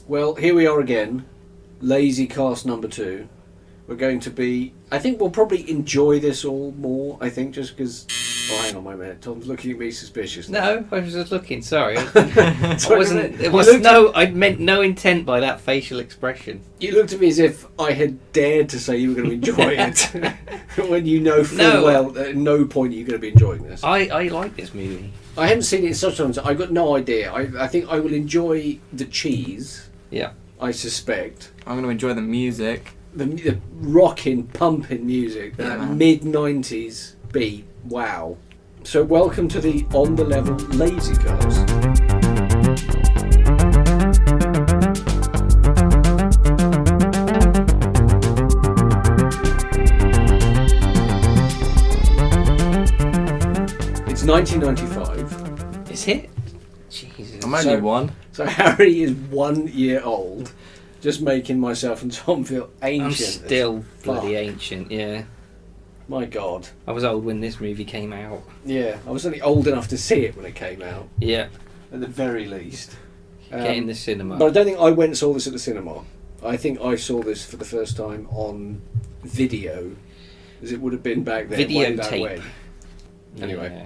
Well, here we are again. Lazycast number 2. We're going to be... I think we'll probably enjoy this all more, I think, just because... Oh, hang on a minute. Tom's looking at me suspiciously. No, I was just looking, sorry. I meant no intent by that facial expression. You looked at me as if I had dared to say you were going to enjoy it. When you know full well that at no point are you going to be enjoying this. I like this movie. I haven't seen it in such time. I've got no idea. I think I will enjoy the cheese. Yeah. I suspect. I'm going to enjoy the music. The rocking, pumping music. That mid-90s beat. Wow. So welcome to the On The Level Lazycast. It's 1995. Is it? Jesus. I'm only one. So Harry is 1 year old. Just making myself and Tom feel ancient. I'm still bloody ancient, yeah. My God. I was old when this movie came out. Yeah, I was only old enough to see it when it came out. Yeah. At the very least. Get in the cinema. But I don't think I went and saw this at the cinema. I think I saw this for the first time on video, as it would have been back then. Videotape. Anyway. Yeah.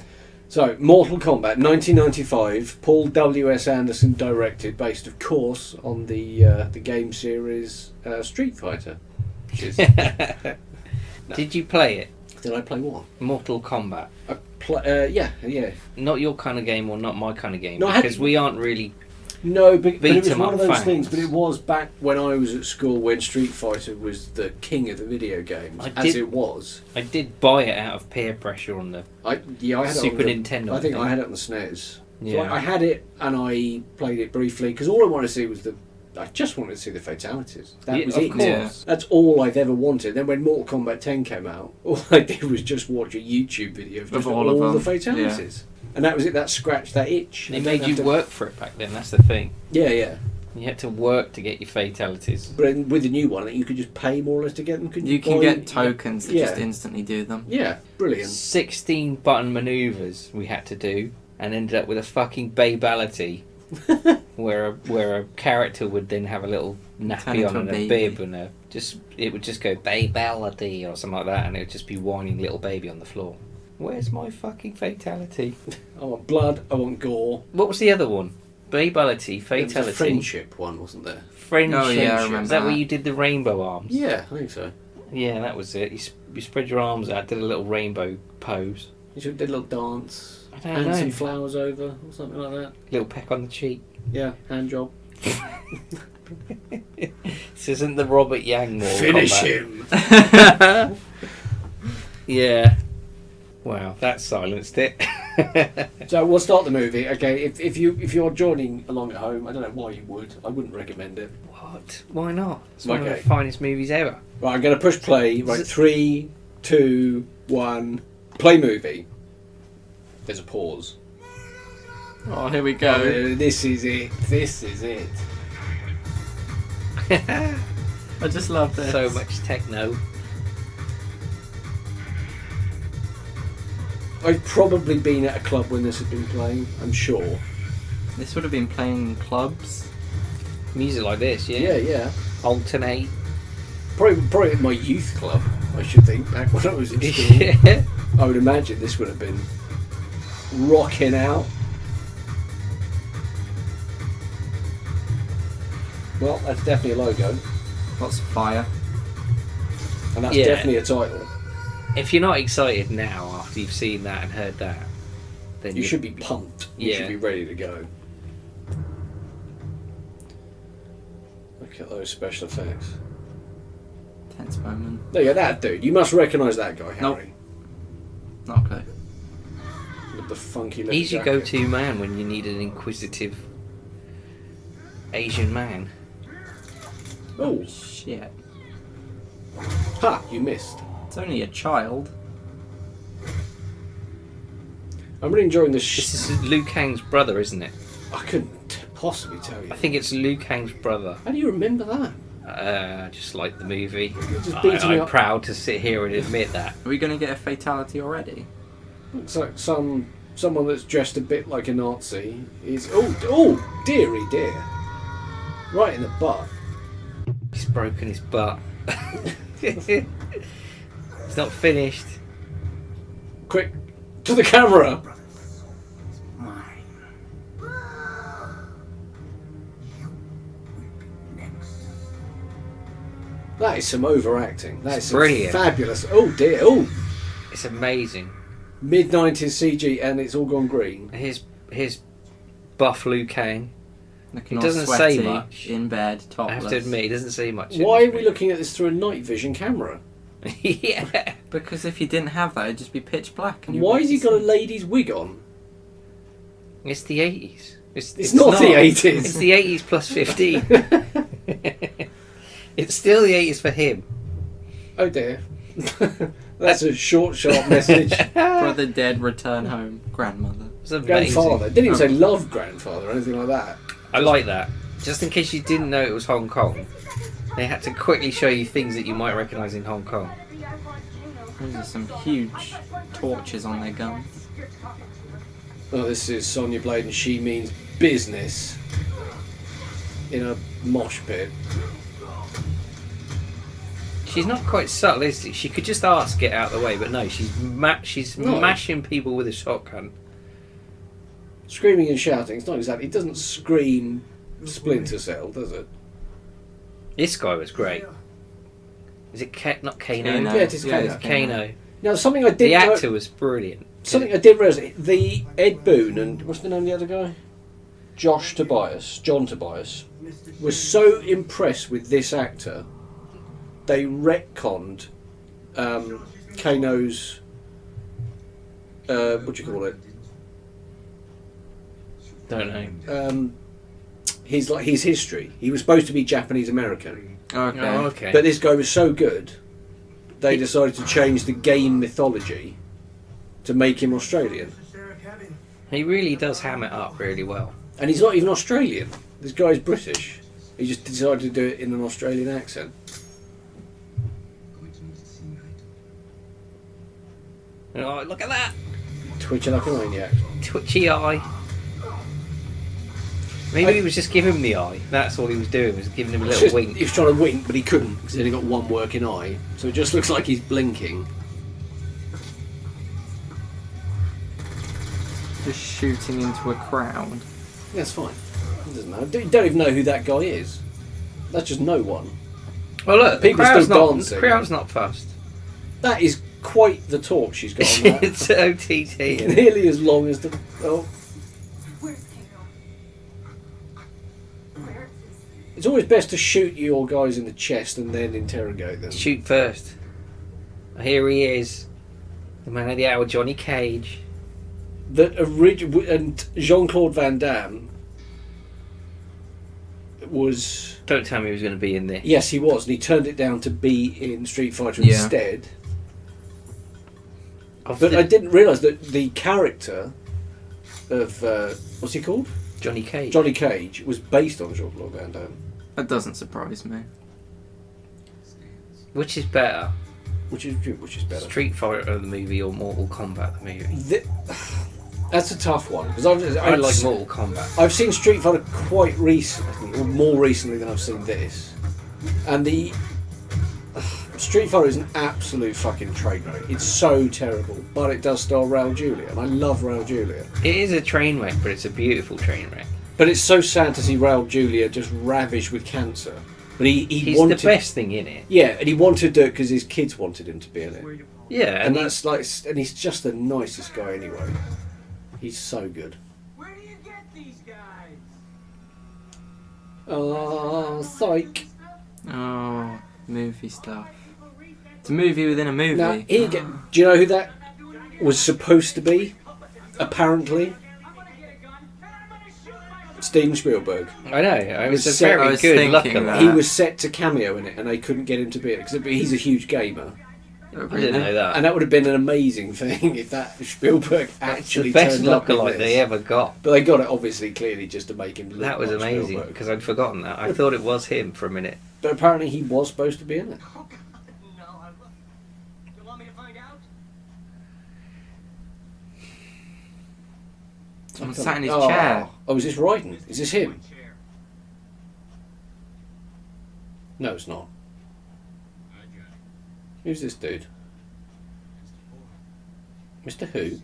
So, Mortal Kombat, 1995. Paul W.S. Anderson directed, based, of course, on the game series Street Fighter. Which is... No. Did you play it? Did I play what? Mortal Kombat. Yeah. Not your kind of game or not my kind of game. No, because we aren't really... No, but it was one of those fans. things. But it was back when I was at school when Street Fighter was the king of the video games, it was. I did buy it out of peer pressure on the I had Super it on Nintendo. I think I had it on the SNES. Yeah. So I had it and I played it briefly because all I wanted to see was I just wanted to see the fatalities. That was it. Of course. Yeah. That's all I've ever wanted. Then when Mortal Kombat 10 came out, all I did was just watch a YouTube video of just all the fatalities. Yeah. And that was it. That scratched that itch. They made you work for it back then. That's the thing. Yeah. You had to work to get your fatalities. But with the new one, you could just pay more or less to get them. You can get tokens that just instantly do them. Yeah, brilliant. 16 button manoeuvres we had to do, and ended up with a fucking babality, where a character would then have a little nappy on and a bib, and it would just go babality or something like that, and it would just be whining little baby on the floor. Where's my fucking fatality? I want blood. I want gore. What was the other one? Babality, fatality. There was a friendship one, wasn't there? Friendship. Oh yeah, I remember. Is that where you did the rainbow arms? Yeah, I think so. Yeah, that was it. You spread your arms out, did a little rainbow pose. You should did a little dance. I don't know. Some flowers over or something like that. Little peck on the cheek. Yeah, hand job. This isn't the Robert Yang Mortal Finish Kombat. him. Yeah. Wow, that silenced it. So we'll start the movie. Okay, if you're joining along at home, I don't know why you would. I wouldn't recommend it. What? Why not? It's one of the Okay. finest movies ever. Right, I'm going to push play. Right, 3, 2, 1. Play movie. There's a pause. Oh, here we go. Oh, this is it. This is it. I just love this. So much techno. I've probably been at a club when this had been playing, I'm sure. This would have been playing in clubs. Music like this, yeah? Yeah. Alternate. Probably at my youth club, I should think, back when I was in school. Yeah. I would imagine this would have been rocking out. Well, that's definitely a logo. Lots of fire. And that's definitely a title. If you're not excited now after you've seen that and heard that, then you should be pumped. You should be ready to go. Look at those special effects. Tense moment. There you go, that dude. You must recognise that guy, Harry. Nope. Not a clue. With the funky little he's your jacket. go-to man when you need an inquisitive Asian man. Oh, shit. Ha! You missed. It's only a child. I'm really enjoying this. This is Liu Kang's brother, isn't it? I couldn't possibly tell you. I think it's Liu Kang's brother. How do you remember that? I just like the movie. Just beating me I'm up. proud to sit here and admit that. Are we going to get a fatality already? Looks like someone that's dressed a bit like a Nazi is. Oh, dearie dear. Right in the butt. He's broken his butt. It's not finished. Quick, to the camera. That is some overacting. That is some brilliant. Fabulous. Oh dear. Oh, It's amazing. mid-90s CG, and it's all gone green. Here's buff Liu Kang. Looking He all doesn't sweaty, say much. in bed, topless. I have to admit, he doesn't say much. Why are we looking at this through a night vision camera? Yeah. Because if you didn't have that, it'd just be pitch black. And you Why has he wouldn't got a see. lady's wig on? It's the 80s. It's not the 80s. It's the 80s plus 15. It's still the 80s for him. Oh dear. That's a short, sharp message. Brother dead, return home. Grandmother. It's amazing. Grandfather. Didn't even say love grandfather or anything like that. I like that. Just in case you didn't know it was Hong Kong, they had to quickly show you things that you might recognise in Hong Kong. Those are some huge torches on their guns. Oh, this is Sonya Blade, and she means business in a mosh pit. She's not quite subtle, is she? She could just ask, get out of the way, but no, she's No. mashing people with a shotgun. Screaming and shouting. It's not exactly. It doesn't scream Splinter Cell, does it? This guy was great. Is it not Kano? Kano. Yeah, it is Yeah, Kano. it's Kano. Now, something I The didn't know. actor was brilliant. Something I didn't realise. The Ed Boon and what's the name of the other guy? John Tobias, was so impressed with this actor, they retconned Kano's what do you call it? Don't know. His history. He was supposed to be Japanese American, Okay. Oh, okay. but this guy was so good, they decided to change the game mythology to make him Australian. He really does ham it up really well. And he's not even Australian. This guy's British. He just decided to do it in an Australian accent. Oh, look at that! Twitching like a maniac. Twitchy eye. Maybe he was just giving him the eye. That's all he was doing, was giving him a It's little just- wink. He was trying to wink, but he couldn't because he's only got one working eye. So it just looks like he's blinking. Just shooting into a crowd. That's fine. He doesn't know. You don't even know who that guy is. That's just no one. Oh look, People the crowd's still not, dancing. The crowd's not fussed. That is quite the talk she's got on that. It's OTT. isn't it? Nearly as long as the. Oh. It's always best to shoot your guys in the chest and then interrogate them. Shoot first. Here he is. The man of the hour, Johnny Cage. And Jean-Claude Van Damme was. Don't tell me he was going to be in this. Yes, he was, and he turned it down to be in Street Fighter Yeah. instead. Of But the- I didn't realise that the character of what's he called? Johnny Cage. Johnny Cage was based on Jean-Claude Van Damme. That doesn't surprise me. Which is better? Which is better? Street Fighter the movie or Mortal Kombat the movie? That's a tough one because I like Mortal Kombat. I've seen Street Fighter quite recently, or more recently than I've seen this, and the Street Fighter is an absolute fucking train wreck. It's so terrible, but it does star Raul Julia, and I love Raul Julia. It is a train wreck, but it's a beautiful train wreck. But it's so sad to see Raul Julia just ravaged with cancer. But He's wanted the best thing in it. Yeah, and he wanted to do it because his kids wanted him to be in it. Yeah, And that's like, and he's just the nicest guy anyway. He's so good. Where do you get these guys? Oh, psych. Oh, movie stuff. It's a movie within a movie. Now, here you get. Do you know who that was supposed to be? Apparently, Steven Spielberg. I know. It was a It's set- I very was good thinking looking. that. He was set to cameo in it, and they couldn't get him to be in it because he's a huge gamer, Oh, I didn't know that. and that would have been an amazing thing if that Spielberg It's actually the best turned up in lookalike this. they ever got. But they got it obviously clearly just to make him look That was like amazing Spielberg. because I'd forgotten that. I thought it was him for a minute. But apparently he was supposed to be in it. No, you want me to find out? Someone sat in his Oh. chair. Oh, is this Raiden? Is this him? No, it's not. Who's this dude? Mr. Who?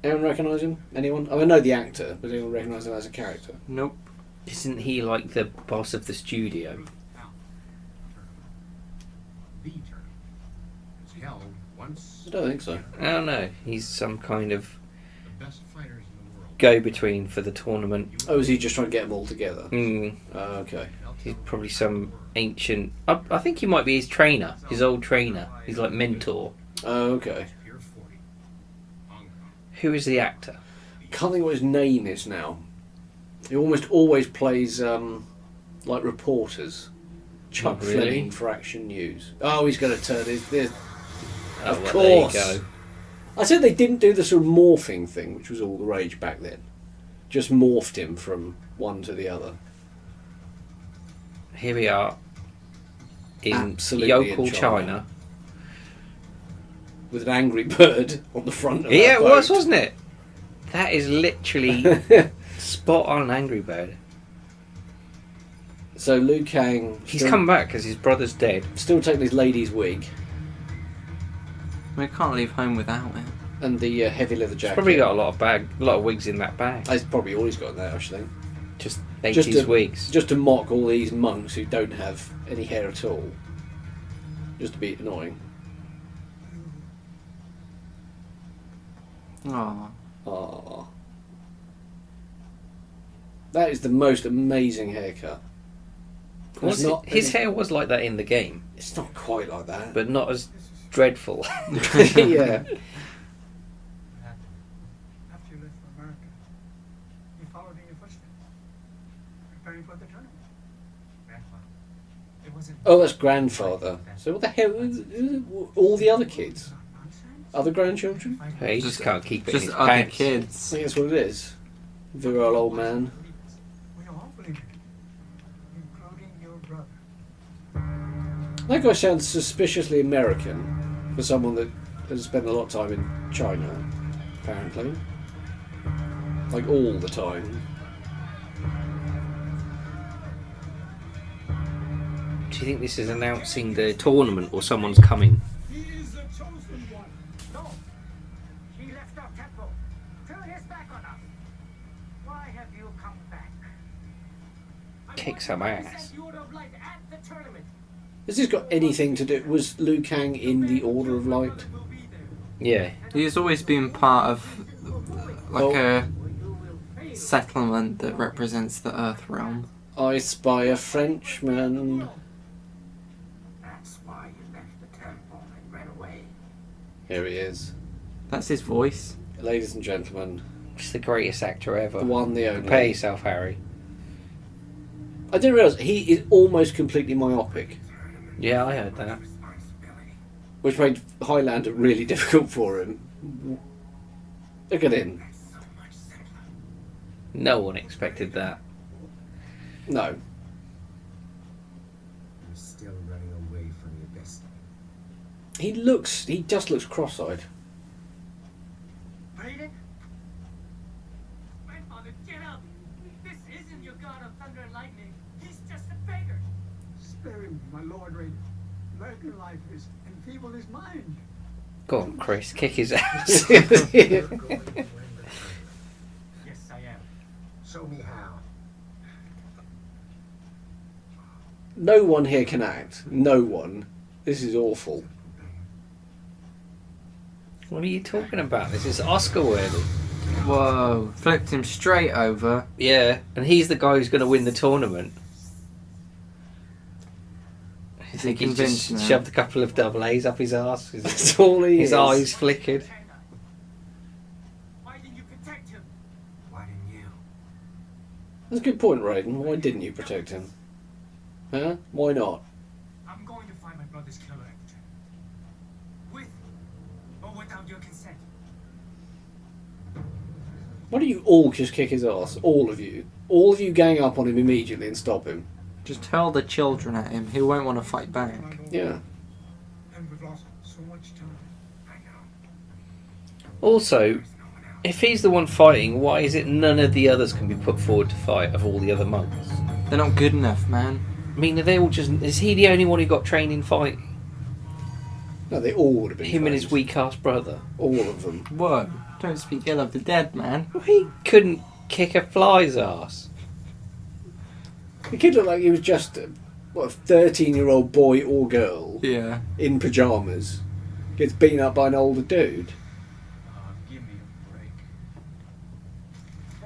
Anyone recognise him? Anyone? I know the actor, but anyone recognise him as a character? Nope. Isn't he like the boss of the studio? I don't think so. I don't know. He's some kind of go-between for the tournament. Oh, is he just trying to get them all together? Okay. He's probably some ancient... I think he might be his trainer, his old trainer. He's like mentor. Okay. Who is the actor? Can't think what his name is now. He almost always plays like reporters. Chuck Oh, really? Fleming for Action News. Oh, he's going to turn his... Of well, course. There you go. I said they didn't do the sort of morphing thing, which was all the rage back then. Just morphed him from one to the other. Here we are in Absolutely Yokel, in China. With an angry bird on the front of Yeah, that it was, boat. wasn't it? That is literally spot on Angry Bird. So Liu Kang... He's come back because his brother's dead. Still taking his lady's wig We can't leave home without it. and the heavy leather He's jacket. probably got a lot of wigs in that bag. That's probably all he's got in there, actually. Just 80s wigs. Just to mock all these monks who don't have any hair at all. Just to be annoying. Oh, Aww. That is the most amazing haircut. His hair was like that in the game, It's not quite like that. but not as dreadful. Yeah. After you left for America, you followed in your footsteps, preparing for the tournament. Grandfather, it wasn't. Oh, that's grandfather. So what the hell? All the other kids? Other grandchildren? He just can't keep it in just his other pants. I kids. think that's what it is. Virile old man. We all believe it, including your brother. That guy sounds suspiciously American for someone that has spent a lot of time in China, apparently. Like all the time. Do you think this is announcing the tournament or someone's coming? He is the chosen one. No, he left our temple. Turn his back on us. Why have you come back? Kick some ass. You would have liked at the tournament. Has this got anything to do... Was Liu Kang in the Order of Light? We'll be there. Yeah. He's always been part of like a settlement that represents the Earth realm. I spy a Frenchman. That's why you left the temple and ran away. Here he is. That's his voice. Ladies and gentlemen, He's the greatest actor ever. the one, the only. Prepare yourself, Harry. I didn't realise he is almost completely myopic, Yeah, I heard that. which made Highlander really difficult for him. Look at him. No one expected that. No. You're still running away from your destiny. He just looks cross-eyed. Raiden? Grandfather, get up! This isn't your god of thunder and lightning. He's just a beggar. Spare him, my lord Raiden. American life is enfeeble his mind. Go on, Chris, kick his ass. Yes, I am. Show me how. No one here can act. No one. This is awful. What are you talking about? This is Oscar worthy. Whoa! Flipped him straight over. Yeah, and he's the guy who's going to win the tournament. I Is think he he's just convinced now? shoved a couple of double A's up his arse. That's all he His is. eyes flickered. Why didn't you protect him? Why didn't you? That's a good point, Raiden. Why didn't you protect him? Huh? Why not? I'm going to find my brother's killer at the tournament. With or without your consent. Why don't you all just kick his ass? All of you. All of you gang up on him immediately and stop him. Just hurl the children at him. He won't want to fight back. Yeah. And we've lost so much time. I know. Also, If he's the one fighting, why is it none of the others can be put forward to fight of all the other monks? They're not good enough, man. I mean, are they all just... Is he the only one who got trained in fighting? No, they all would have been. Him and his trained. weak-ass brother? All of them. What? Don't speak ill of the dead, man. Well, he couldn't kick a fly's ass. The kid looked like he was just a 13-year-old boy or girl Yeah. in pyjamas. Gets beaten up by an older dude. Give me a break.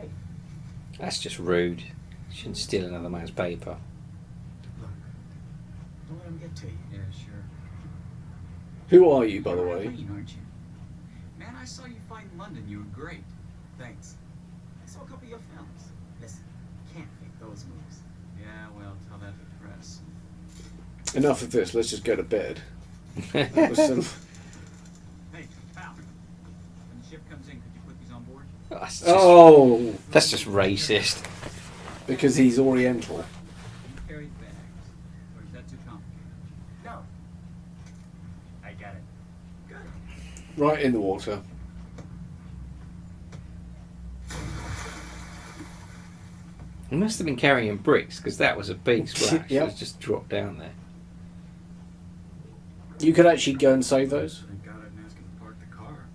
Hey, That's just rude. Shouldn't steal another man's paper. look. Don't let him get to you. Yeah, sure. Who are you, by the You're way? clean, aren't you? Man, I saw you fight in London. You were great. Thanks. I saw a couple of your films. Listen, can't fake those moves. Yeah, well, tell that to the press. Enough of this. Let's just go to bed. That was some... Hey, pal. When the ship comes in, could you put these on board? That's just, Oh, that's just racist. because he's Oriental. You carry bags. Or is that too complicated? No. I got it. Good. Right in the water. He must have been carrying bricks, because that was a big splash. Yep. It was just dropped down there. You could actually go and save those. Thank God I didn't ask him to park the car.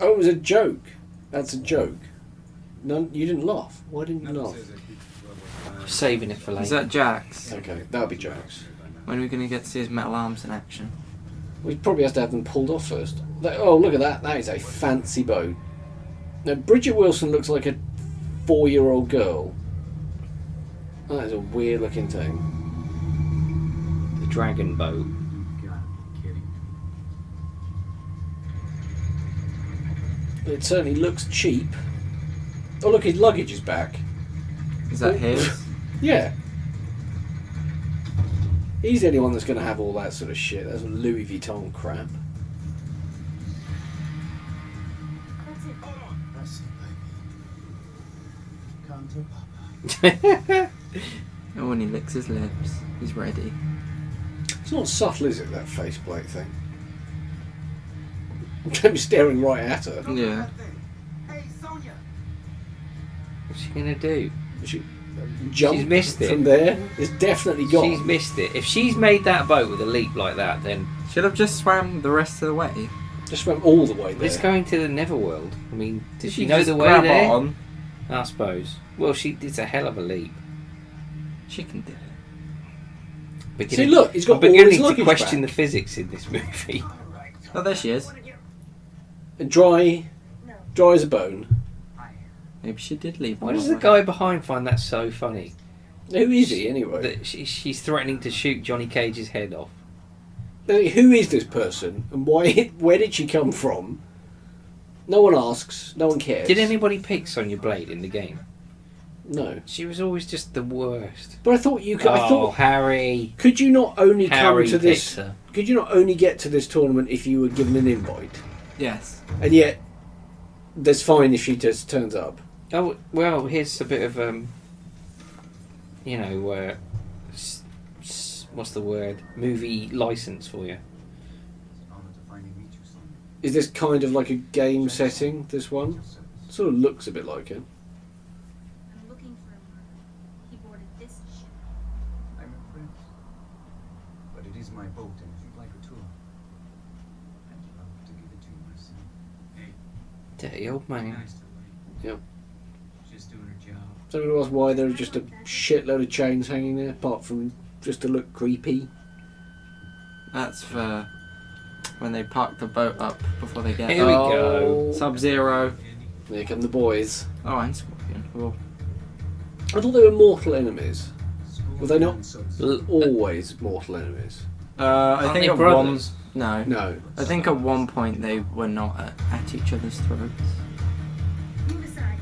Oh, it was a joke. That's a joke. None. You didn't laugh. Why didn't you laugh? Saving it for Is later. that Jax? Okay, that'll be jokes. When are we going to get to see his metal arms in action? We probably have to have them pulled off first. Oh, look at that. That is a fancy boat. Now, Bridget Wilson looks like a 4-year-old girl. That is a weird looking thing. The dragon boat. God, kidding. It certainly looks cheap. Oh, look, his luggage is back. Is that his? Yeah. He's the only one that's going to have all that sort of shit. That's Louis Vuitton crap. That's it. Hold on. That's it, baby. Come to Papa. Oh, when he licks his lips, he's ready. It's not subtle, is it, that faceplate thing? I'm staring right at her. Yeah. Hey, Sonia. What's she going to do? She jump She's missed it. from there. It's definitely gone. She's missed it. If she's made that boat with a leap like that, then Should have just swam the rest of the way. Just went all the way there. it's going to the Netherworld. I mean, did she You know just the way grab there? on. I suppose. Well, it's a hell of a leap. She can do it. See, look, he's got I'm all his beginning to luggage question back. the physics in this movie. Oh, there she is. And dry as a bone. Maybe she did leave. Why one does the away. guy behind find that so funny? Who is he anyway? That she's threatening to shoot Johnny Cage's head off. Who is this person and why? Where did she come from? No one asks. No one cares. Did anybody pick Sonya Blade in the game? No. She was always just the worst. But I thought you could. Oh, I thought. Harry. Could you not only Harry come to this? picked her. Could you not only get to this tournament if you were given an invite? Yes. And yet, that's fine if she just turns up. Oh well, here's a bit of what's the word? Movie license for you. Is this kind of like a game setting? This one sort of looks a bit like it. I'm looking for a murderer. He boarded this ship. I'm a prince. But it is my boat, and if you'd like a tour, I'd love to give it to you, my son. Hey, Dirty old man. Nice to Lee. Yep. She's doing her job. So it was why there are just a shitload of chains hanging there, apart from just to look creepy. That's for when they park the boat up before they get. Here we go. Sub-Zero. There come the boys. Oh, and Scorpion. Oh. I thought they were mortal enemies. Were they not L- always mortal enemies? I Aren't think they at brothers? No. No. I think at one point they were not at each other's throats. Move aside.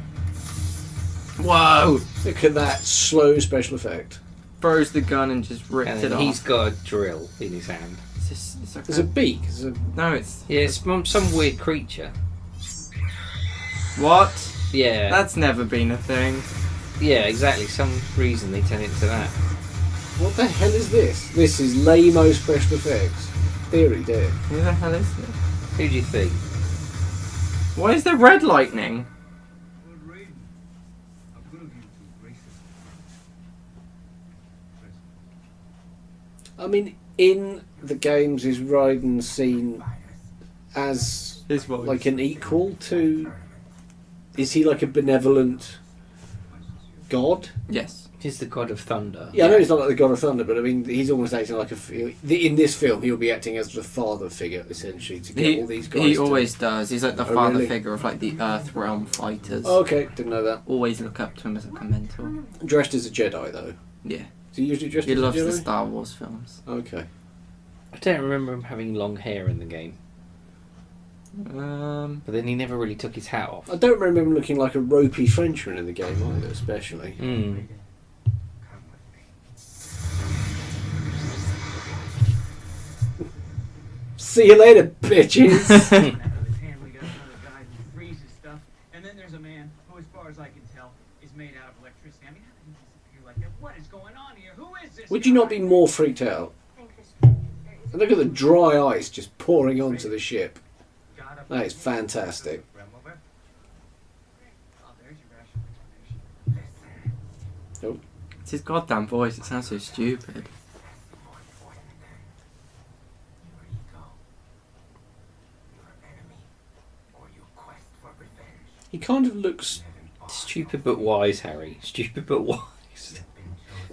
Whoa! Look at that slow special effect. Throws the gun and just rips And it then off. he's got a drill in his hand. It's like There's a beak. There's a... No, it's... Yeah, it's from some weird creature. What? Yeah. That's never been a thing. Yeah, exactly. Some reason they turn it into that. What the hell is this? This is lame-o special effects. Theory, dear. Who the hell is this? Who do you think? Why is there red lightning? Lord Raiden, how good of you to grace us with I mean, in the games, is Raiden seen as His voice. like an equal to? Is he like a benevolent god? Yes. He's the god of thunder. Yeah, I know he's not like the god of thunder, but I mean, he's almost acting like in this film, he'll be acting as the father figure essentially to get all these guys. He to- always does. He's like the Oh, father really? figure of like the Earth Realm fighters. Oh, okay, didn't know that. Always look up to him as like a mentor. Dressed as a Jedi though. Yeah. Is he usually dressed He as loves a Jedi? the Star Wars films. Okay. I don't remember him having long hair in the game, Um, but then he never really took his hat off. I don't remember him looking like a ropey Frenchman in the game either, especially. Mm. See you later, bitches. Out of his hand, we got another guy who freezes stuff, and then there's a man who, as far as I can tell, is made out of electricity. I mean, how did he disappear like that? What is going on here? Who is this? Would you not be more freaked out? And look at the dry ice just pouring onto the ship. That is fantastic. Oh, there's your rational explanation. it's his goddamn voice. It sounds so stupid. He kind of looks, Stupid but wise, Harry. Stupid but wise.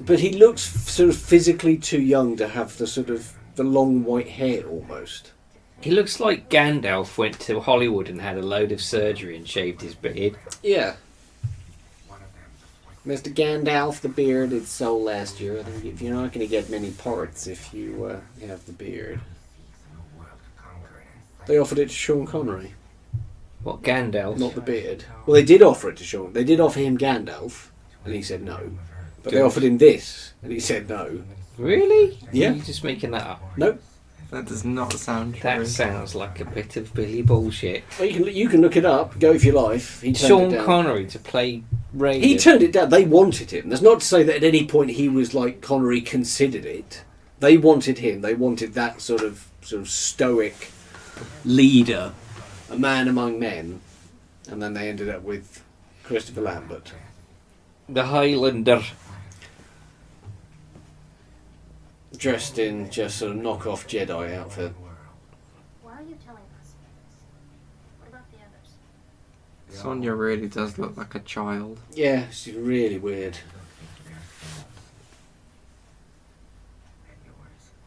but he looks sort of physically too young to have the sort of the long white hair almost. He looks like Gandalf went to Hollywood and had a load of surgery and shaved his beard. Yeah. Mr. Gandalf, the bearded soul last year. I think if you're not going to get many parts if you have the beard. They offered it to Sean Connery, What, Gandalf? not the beard. Well, they did offer it to Sean. They did offer him Gandalf, and he said no. But they Good. offered him this, and he said no. Really? Yeah. Are you just making that up? Nope. That does not sound true. That sounds like a bit of Billy bullshit. Well, you can look it up. Go for your life. He turned Sean it down. Connery to play Raiden. He turned it down. They wanted him. That's not to say that at any point he was like Connery considered it. They wanted him. They wanted that sort of stoic leader, a man among men, and then they ended up with Christopher Lambert. The Highlander. Dressed in just sort of knockoff Jedi outfit. Why are you telling us this? What about the others? Sonya really does look like a child. Yeah, she's really weird.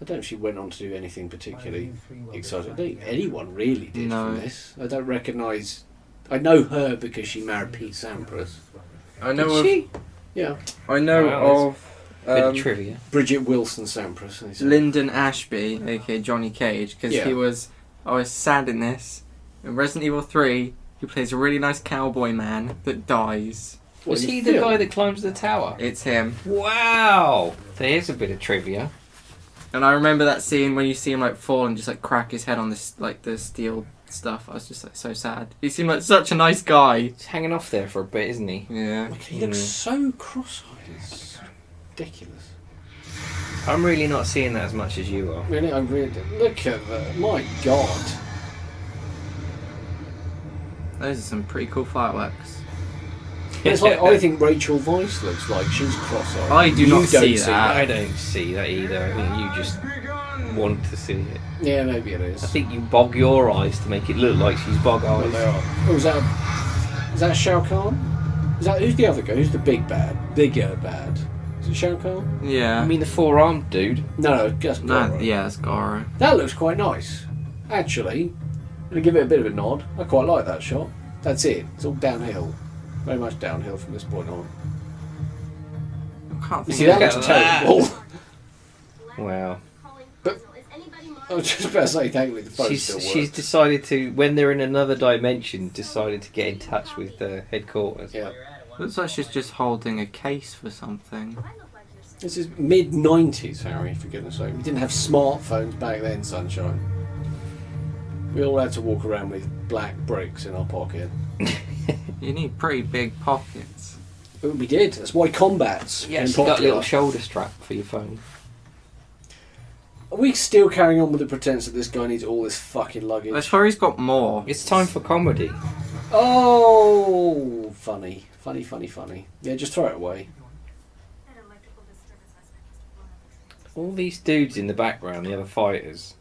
I don't know if she went on to do anything particularly exciting. I don't think anyone really did No. from this. I don't recognise... I know her because she married Pete Sampras. I know Did she? Yeah. I know Wow, of Bit of trivia. Bridget Wilson Sampras. they say. Lyndon Ashby, aka Johnny Cage, because Yeah. he was always sad in this. In Resident Evil 3, he plays a really nice cowboy man that dies. What, Was in he the film? guy that climbs the tower? It's him. Wow! There's a bit of trivia. And I remember that scene when you see him like fall and just like crack his head on this like the steel stuff. I was just like so sad. He seemed like such a nice guy. He's hanging off there for a bit, isn't he? Yeah. He looks so cross-eyed. It's ridiculous. I'm really not seeing that as much as you are. Really, I really... Look at that. My God. Those are some pretty cool fireworks. It's like, I think Rachel Weisz looks like she's cross-eyed. I do You not don't see that. I don't see that either. I think you just want to see it. Yeah, maybe it is. I think you bog your eyes to make it look like she's bog Well, they eyes. are. Oh, is that Shao Kahn? Who's the other guy? Who's the big bad? Bigger bad? Is it Shao Kahn? Yeah. I mean the four-armed dude. No, that's No, Goro. yeah, it's Goro. That looks quite nice. Actually, I'm going to give it a bit of a nod. I quite like that shot. That's it. It's all downhill. Very much downhill from this point on. I can't You think see, that Look looks at terrible. Wow. But- I was just about to say, thankfully, the phone She's still works. decided to, when they're in another dimension, decided to get in touch with the headquarters. Yeah. Looks like she's just holding a case for something. This is mid-90s, Harry, for goodness sake. We didn't have smartphones back then, sunshine. We all had to walk around with black bricks in our pocket. You need pretty big pockets. But we did. That's why combats Yeah, became she's got a popular. little shoulder strap for your phone. Are we still carrying on with the pretense that this guy needs all this fucking luggage? I swear he's got more. It's time for comedy. Oh, funny. Yeah, just throw it away. An electrical disturbance has blown up. All these dudes in the background, the other fighters.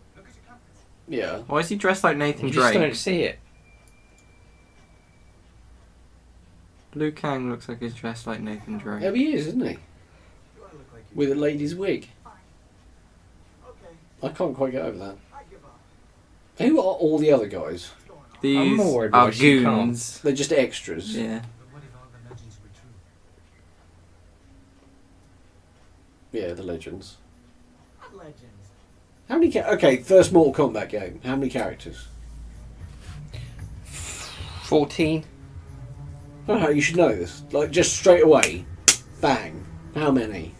Yeah. Why is he dressed like Nathan You just Drake? don't see it. Liu Kang looks like he's dressed like Nathan Drake. Yeah, but he is, isn't he? Do I look like you? With a lady's wig. Okay, I can't quite get over that. I give up. Who are all the other guys? What's going on? These I'm more worried are about she can't. goons. They're just extras. Yeah. But what if all the legends were true? Yeah, the legends. What legends? How many? Okay, first Mortal Kombat game. How many characters? 14. I don't know. You should know this. Like just straight away, bang. How many?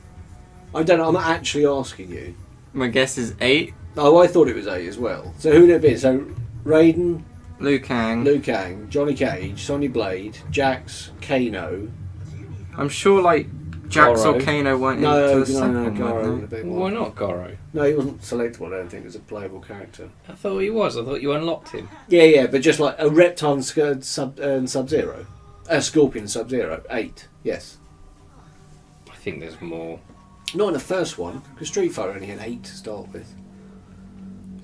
I don't know. I'm actually asking you. My guess is 8. Oh, I thought it was 8 as well. So who'd it be? So Raiden, Liu Kang. Liu Kang, Johnny Cage, Sonny Blade, Jax, Kano. I'm sure like Jax Goro. or Kano weren't No, into the second one. Goro weren't would have been Why one. not Goro? No, he wasn't selectable. I don't think as a playable character. I thought he was. I thought you unlocked him. Yeah, but just like a Reptile and Sub-Zero. Scorpion and Sub-Zero. 8, yes. I think there's more. Not in the first one, because Street Fighter only had 8 to start with.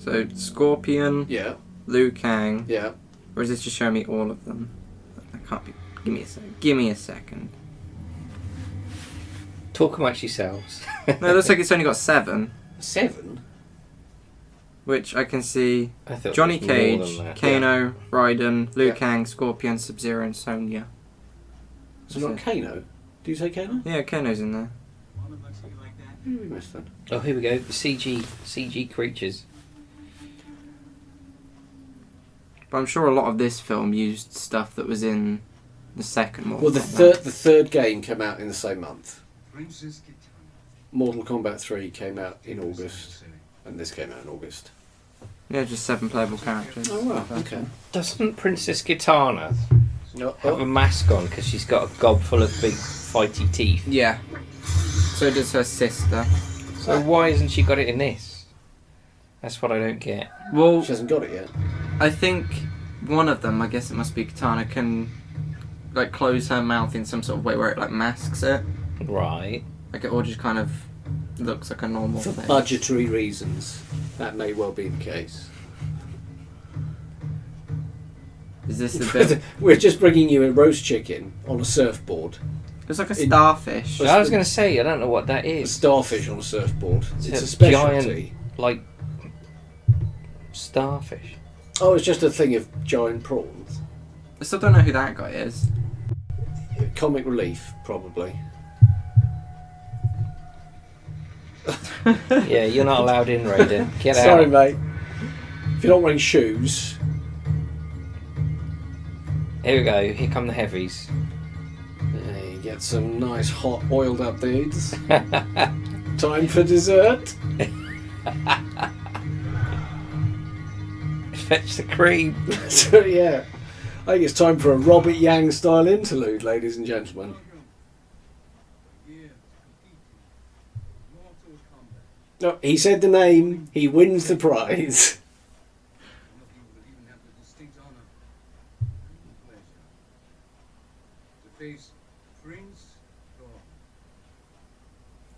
they? So Scorpion, Yeah, Liu Kang, yeah. or is this just showing me all of them? I can't be. Give me a second. Talk amongst yourselves. No, it looks like it's only got 7, 7? which I can see I thought Johnny there was more Cage, than that. Kano, Raiden, Liu Yeah. Kang, Scorpion, Sub-Zero, and Sonya. So not Kano? Do you say Kano? Yeah, Kano's in there. Woman looks at you like that. Who we missed that? Oh, here we go. The CG creatures. But I'm sure a lot of this film used stuff that was in the second one. Well, the third game came out in the same month. Princess Kitana. Mortal Kombat 3 came out in August, and this came out in August. Yeah, just 7 playable characters. Oh wow, okay. Doesn't Princess Kitana No, have a mask on because she's got a gob full of big fighty teeth? Yeah. So does her sister. So why hasn't she got it in this? That's what I don't get. Well, she hasn't got it yet. I think one of them, I guess it must be Katana, can like close her mouth in some sort of way where it like masks it. Right. Like it all just kind of looks like a normal For thing. budgetary reasons, that may well be the case. Is this the bit? We're just bringing you a roast chicken on a surfboard. It's like a starfish. It- I was going to say, I don't know what that A is. starfish on a surfboard. It's a a specialty. Like, starfish. Oh, it's just a thing of giant prawns. I still don't know who that guy is. Comic relief, probably. Yeah, you're not allowed in, Raiden. Get out. Sorry, mate. If you're not wearing shoes. Here we go. Here come the heavies. There you get some nice hot oiled up dudes. Time for dessert. Fetch the cream. So yeah, I think it's time for a Robert Yang style interlude, ladies and gentlemen. Yeah, Mortal Kombat. No, he said the name. He wins the prize. Some of you will even have the distinct honor and pleasure to face Prince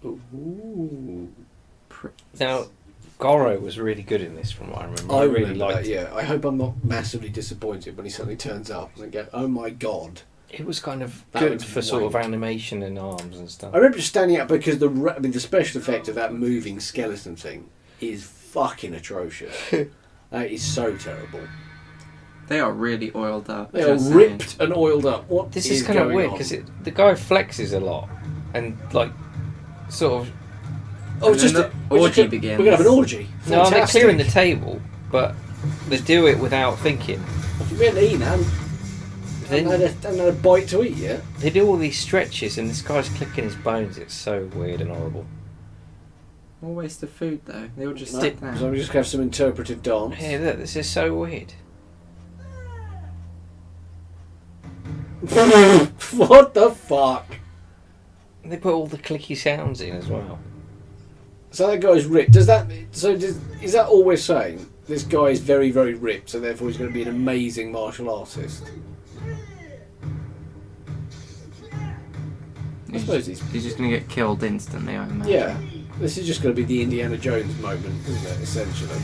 Goro. Ooh. Now, Goro was really good in this, from what I remember. I really remember liked that, yeah. I hope I'm not massively disappointed when he suddenly turns up and I go, oh my god. it. It was kind of That good was for sort of wank. animation and arms and stuff. I remember just standing out because the special effect of that moving skeleton thing is fucking atrocious. That is so terrible. They are really oiled up. They are just ripped and oiled up. What This is kind of going weird on? because the guy flexes a lot and like sort of. Oh, it's And just then we're the just orgy gonna- begins. We're gonna have an orgy. No, they're Fantastic. clearing the table, but they do it without thinking. We haven't eaten, haven't Then had a bite to eat yet. they do all these stretches, and this guy's clicking his bones. It's so weird and horrible. More waste of food though. They all just No, sit so down. we just have some interpretive dance. Hey, look, this is so weird. What the fuck? They put all the clicky sounds in as well. So that guy's ripped. Is that all we're saying? This guy is very, very ripped, so therefore he's going to be an amazing martial artist. I suppose he's just going to get killed instantly, I imagine. Yeah. This is just going to be the Indiana Jones moment, isn't it, essentially?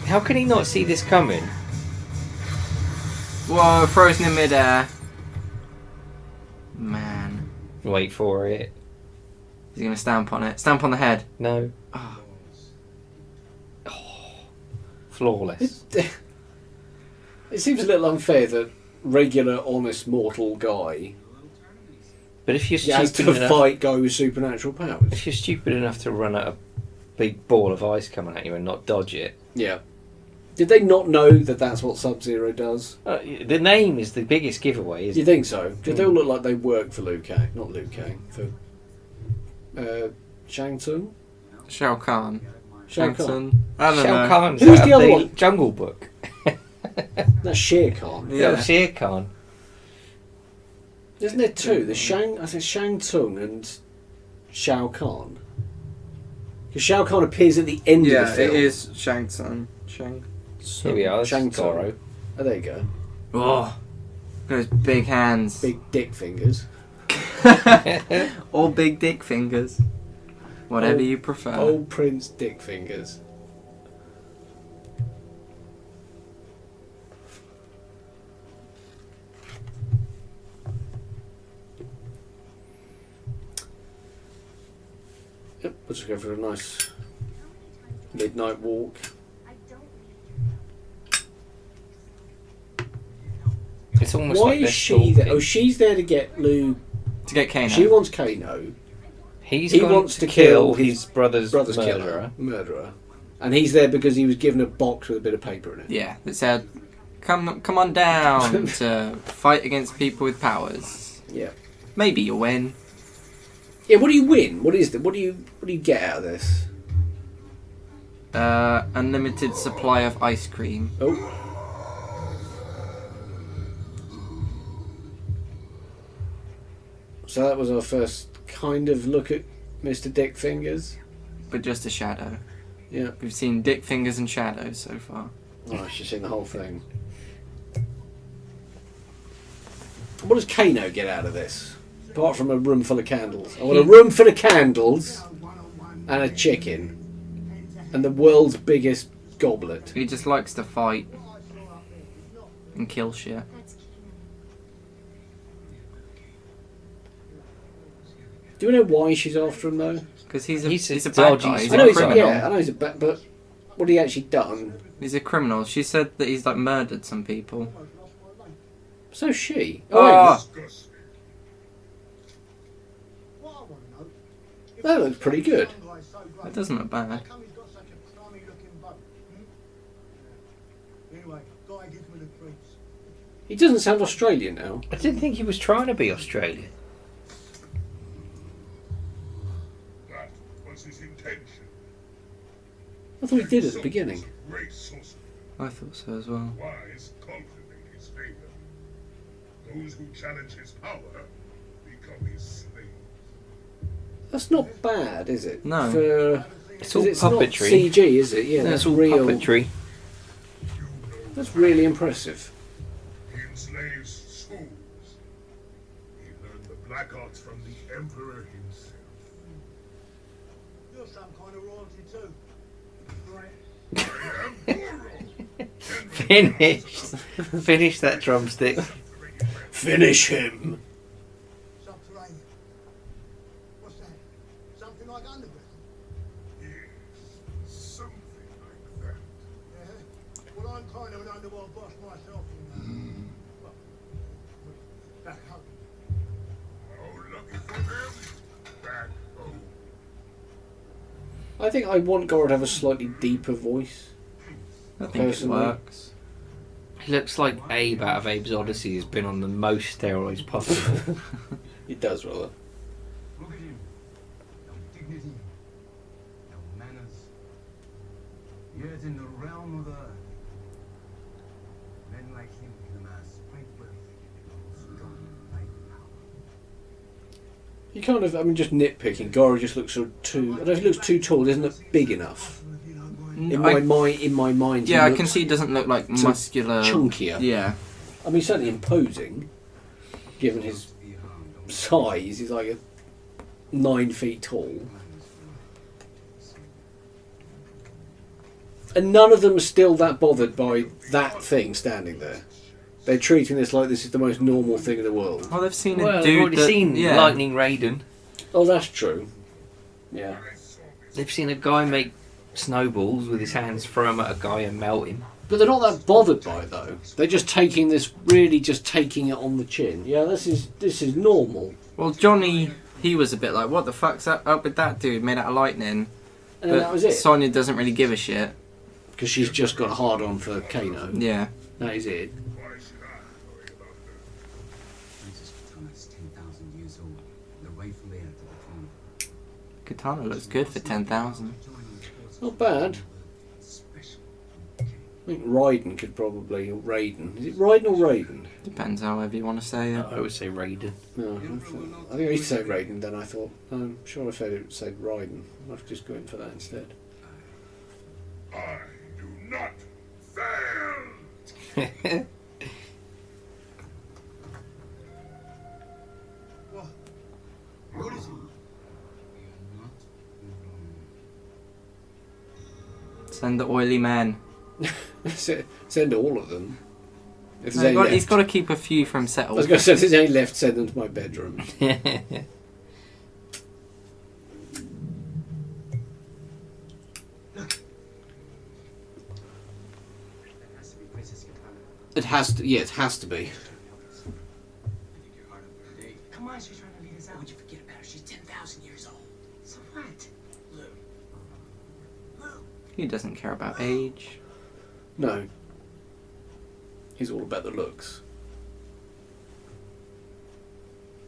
How can he not see this coming? Whoa, frozen in midair. Man. Wait for it. He's going to stamp on it. Stamp on the head. No. Oh. Flawless. It seems a little unfair that regular, honest, mortal guy But if you're has stupid to enough, fight guy with supernatural powers. if you're stupid enough to run at a big ball of ice coming at you and not dodge it, Yeah. Did they not know that that's what Sub-Zero does? the name is the biggest giveaway. Do Isn't you think so? Because they all look like they work for Liu Kang. Not Liu Kang. For Shang Tsung? Shao Kahn. Shao Kahn. Hanson. I don't Shao know. Kahn's Who's out the of other the one? Jungle Book. That's Shere Khan. Yeah. Yeah, Shere Khan. Isn't there two? There's Shang Tsung and Shao Kahn. Because Shao Kahn appears at the end of the Yeah, film. it is Shang Tsung. Shang. Here we are. Shang Tsung. Goro. Oh, there you go. Oh. Those big hands. Big dick fingers. Or big dick fingers. Whatever you prefer. Old Prince Dick Fingers. Yep, we'll just go for a nice midnight walk. I don't need It's almost Why like is they're she there? stalking. Oh, she's there to get Lou. To get Kano. She wants Kano. He he wants to kill his brother's Murderer. And he's there because he was given a box with a bit of paper in it. Yeah, that said, come on down to fight against people with powers. Yeah. Maybe you'll win. Yeah, what do you win? What is what do you get out of this? Unlimited supply of ice cream. Oh. So that was our first kind of look at Mr. Dick Fingers. But just a shadow. Yeah. We've seen dick fingers and shadows so far. Oh, I should have seen the whole thing. What does Kano get out of this? Apart from a room full of candles. I want a room full of candles and a chicken. And the world's biggest goblet. He just likes to fight and kill shit. That's Kano. Do you know why she's after him though? Because he's a bad dodgy guy. He's I know a he's criminal. yeah, I know he's a bad, but what he actually done? He's a criminal. She said that he's like murdered some people. So she. Oh, That looks pretty good. that doesn't look bad. He doesn't sound Australian now. I didn't think he was trying to be Australian. That was his intention. I thought he did at the beginning. Great sorcerer, I thought so as well. wise, confident in his favor. Those who challenge his power become his slaves. That's not bad, is it? No. For, It's all 'cause it's not puppetry. CG, is it? Yeah, That's that's all real. puppetry. That's really impressive. He enslaves souls. He learned the black arts from the Emperor himself. You're some kind of royalty too. Right. I am Goro. Finish that drumstick. Finish him. Subterranean. What's that? Something like underground? Yes, something like that. Yeah. Well, I'm kind of an underworld boss myself, you know. Well, back home. How lucky for them. Back home. I think I want Goro to have a slightly deeper voice. I think it Personally. works. He looks like Abe out of Abe's Odyssey has been on the most steroids possible. He does, rather. Look at him. No dignity, no manners. Yet in the realm of the earth, men like him can amass great wealth and strong light power. You kind of, I mean, just nitpicking. Goro just looks sort of too. I don't know if he looks too tall. Doesn't look big enough. In my mind. Yeah, he I can looks see he doesn't look like sort of muscular. chunkier. Yeah. I mean, certainly imposing, given his size. He's like a 9 feet tall. And none of them are still that bothered by that thing standing there. They're treating this like this is the most normal thing in the world. Well, they've seen Well, a they've dude already that, seen yeah. Lightning Raiden. Oh, that's true. Yeah. They've seen a guy make snowballs with his hands, throw them at a guy and melt him. But they're not that bothered by it though. They're just taking this, really just taking it on the chin. Yeah, this is normal. Well, Johnny, he was a bit like, what the fuck's up with that dude made out of lightning? And then that was it. Sonya doesn't really give a shit. Because she's just got a hard on for Kano. Yeah. That is it. Why should I worry about that? Princess Katana's 10,000 years old. The rightful heir to the throne. Katana looks good for 10,000. Not bad. Special. I think Raiden could probably, or Raiden. Is it Raiden or Raiden? Depends however you want to say it. I would say Raiden. No, I think I used to say Raiden, then I thought, I'm sure I said Raiden. I've just go in for that instead. I do not fail! What is it? You're not alone. Send the oily man. Send all of them. If there's any No, he's left. got to keep a few from I was settled. going to say, if there's any left, send them to my bedroom. That has to be Princess Katana. It has to, yeah, it has to be. I think you're hard up for a date. Come on, she's trying to lead us out. Would you forget about her? She's 10,000 years old. So what? Look. Look. He doesn't care about age. No. He's all about the looks.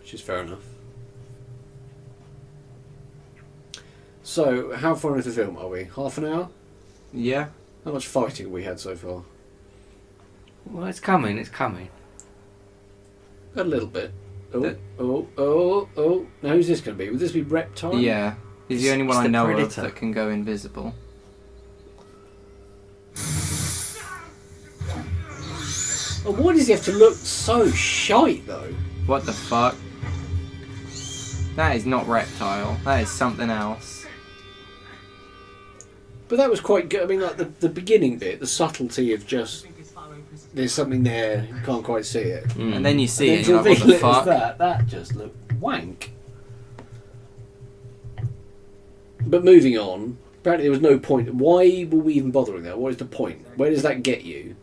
Which is fair enough. So, how far into the film are we? Half an hour? Yeah. How much fighting have we had so far? Well, it's coming, it's coming. A little bit. Oh. Now who's this going to be? Would this be Reptile? Yeah. He's the only one It's I the know Predator. of that can go invisible. Oh, why does he have to look so shite though? What the fuck? That is not Reptile. That is something else. But that was quite good. I mean, like the beginning bit, the subtlety of just there's something there, you can't quite see it. Mm. And then you see And it, then and to you're like, what reveal the it as fuck? that just looked wank. But moving on, apparently there was no point. Why were we even bothering that? What is the point? Where does that get you?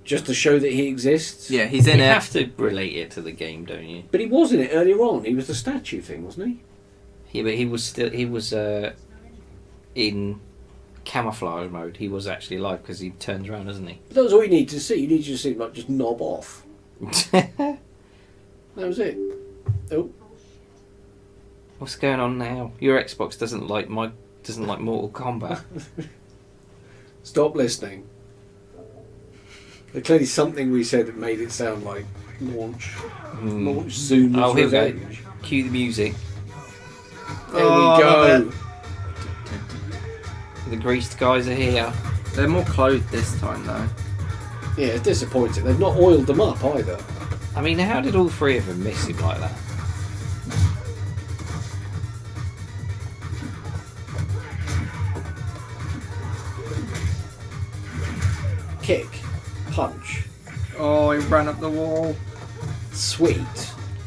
Just to show that he exists? Yeah, he's in You it. have to relate it to the game, don't you? But he was in it earlier on. He was the statue thing, wasn't he? But he was in camouflage mode. He was actually alive because he turns around, doesn't he? But that was all you need to see. You need to see him like just knob off. That was it. Oh, What's going on now? Your Xbox doesn't like Mortal Kombat. stop listening. There's clearly something we said that made it sound like launch soon. Oh, here we go. Revenge. Cue the music. There Oh, we I go. love The greased guys are here. They're more clothed this time, though. Yeah, it's disappointing. They've not oiled them up either. I mean, how did all three of them miss him like that? Kick, punch, Oh, he ran up the wall. sweet.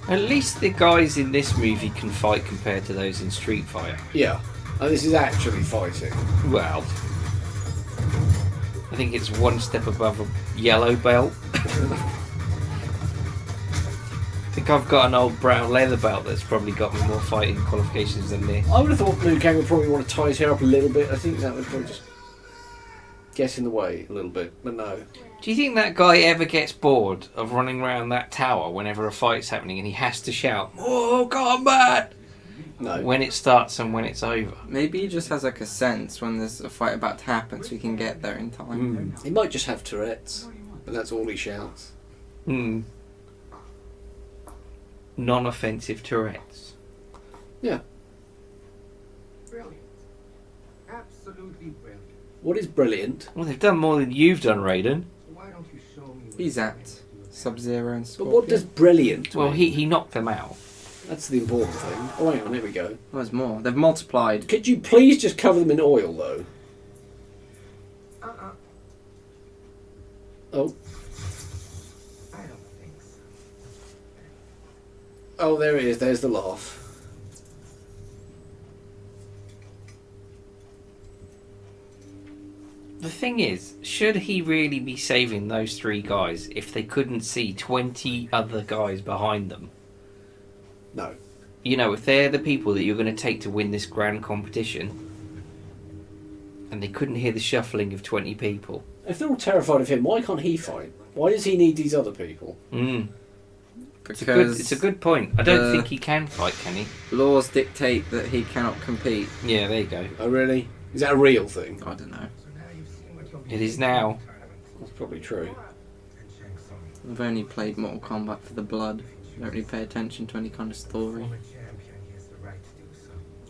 At least the guys in this movie can fight compared to those in Street Fighter. Yeah, and this is actually fighting. Well, I think it's one step above a yellow belt. I think I've got an old brown leather belt that's probably got me more fighting qualifications than this. I would have thought Liu Kang would probably want to tie his hair up a little bit. I think that would probably just get in the way a little bit, but no. Do you think that guy ever gets bored of running around that tower whenever a fight's happening and he has to shout Mortal Kombat No. when it starts and when it's over? Maybe he just has like a sense when there's a fight about to happen so he can get there in time. He might just have Tourette's, but that's all he shouts. Hmm. Non-offensive Tourette's. Yeah. Brilliant. Absolutely brilliant. What is brilliant? Well, they've done more than you've done, Raiden. So why don't you show me what He's you at do? Sub-Zero and But Scorpion. what does brilliant Well, mean? he knocked them out. That's the important thing. Oh, hang on, here we go. Oh, there's more. They've multiplied. Could you please just cover them in oil, though? Oh. I don't think so. Oh, there it is. There's the laugh. The thing is, should he really be saving those 3 guys if they couldn't see 20 other guys behind them? No. You know, if they're the people that you're going to take to win this grand competition, and they couldn't hear the shuffling of 20 people. If they're all terrified of him, why can't he fight? Why does he need these other people? Because It's a good point. I don't think he can fight, can he? laws dictate that he cannot compete. Yeah, there you go. Oh, really? Is that a real thing? I don't know. It is now. That's probably true. I've only played Mortal Kombat for the blood. I don't really pay attention to any kind of story.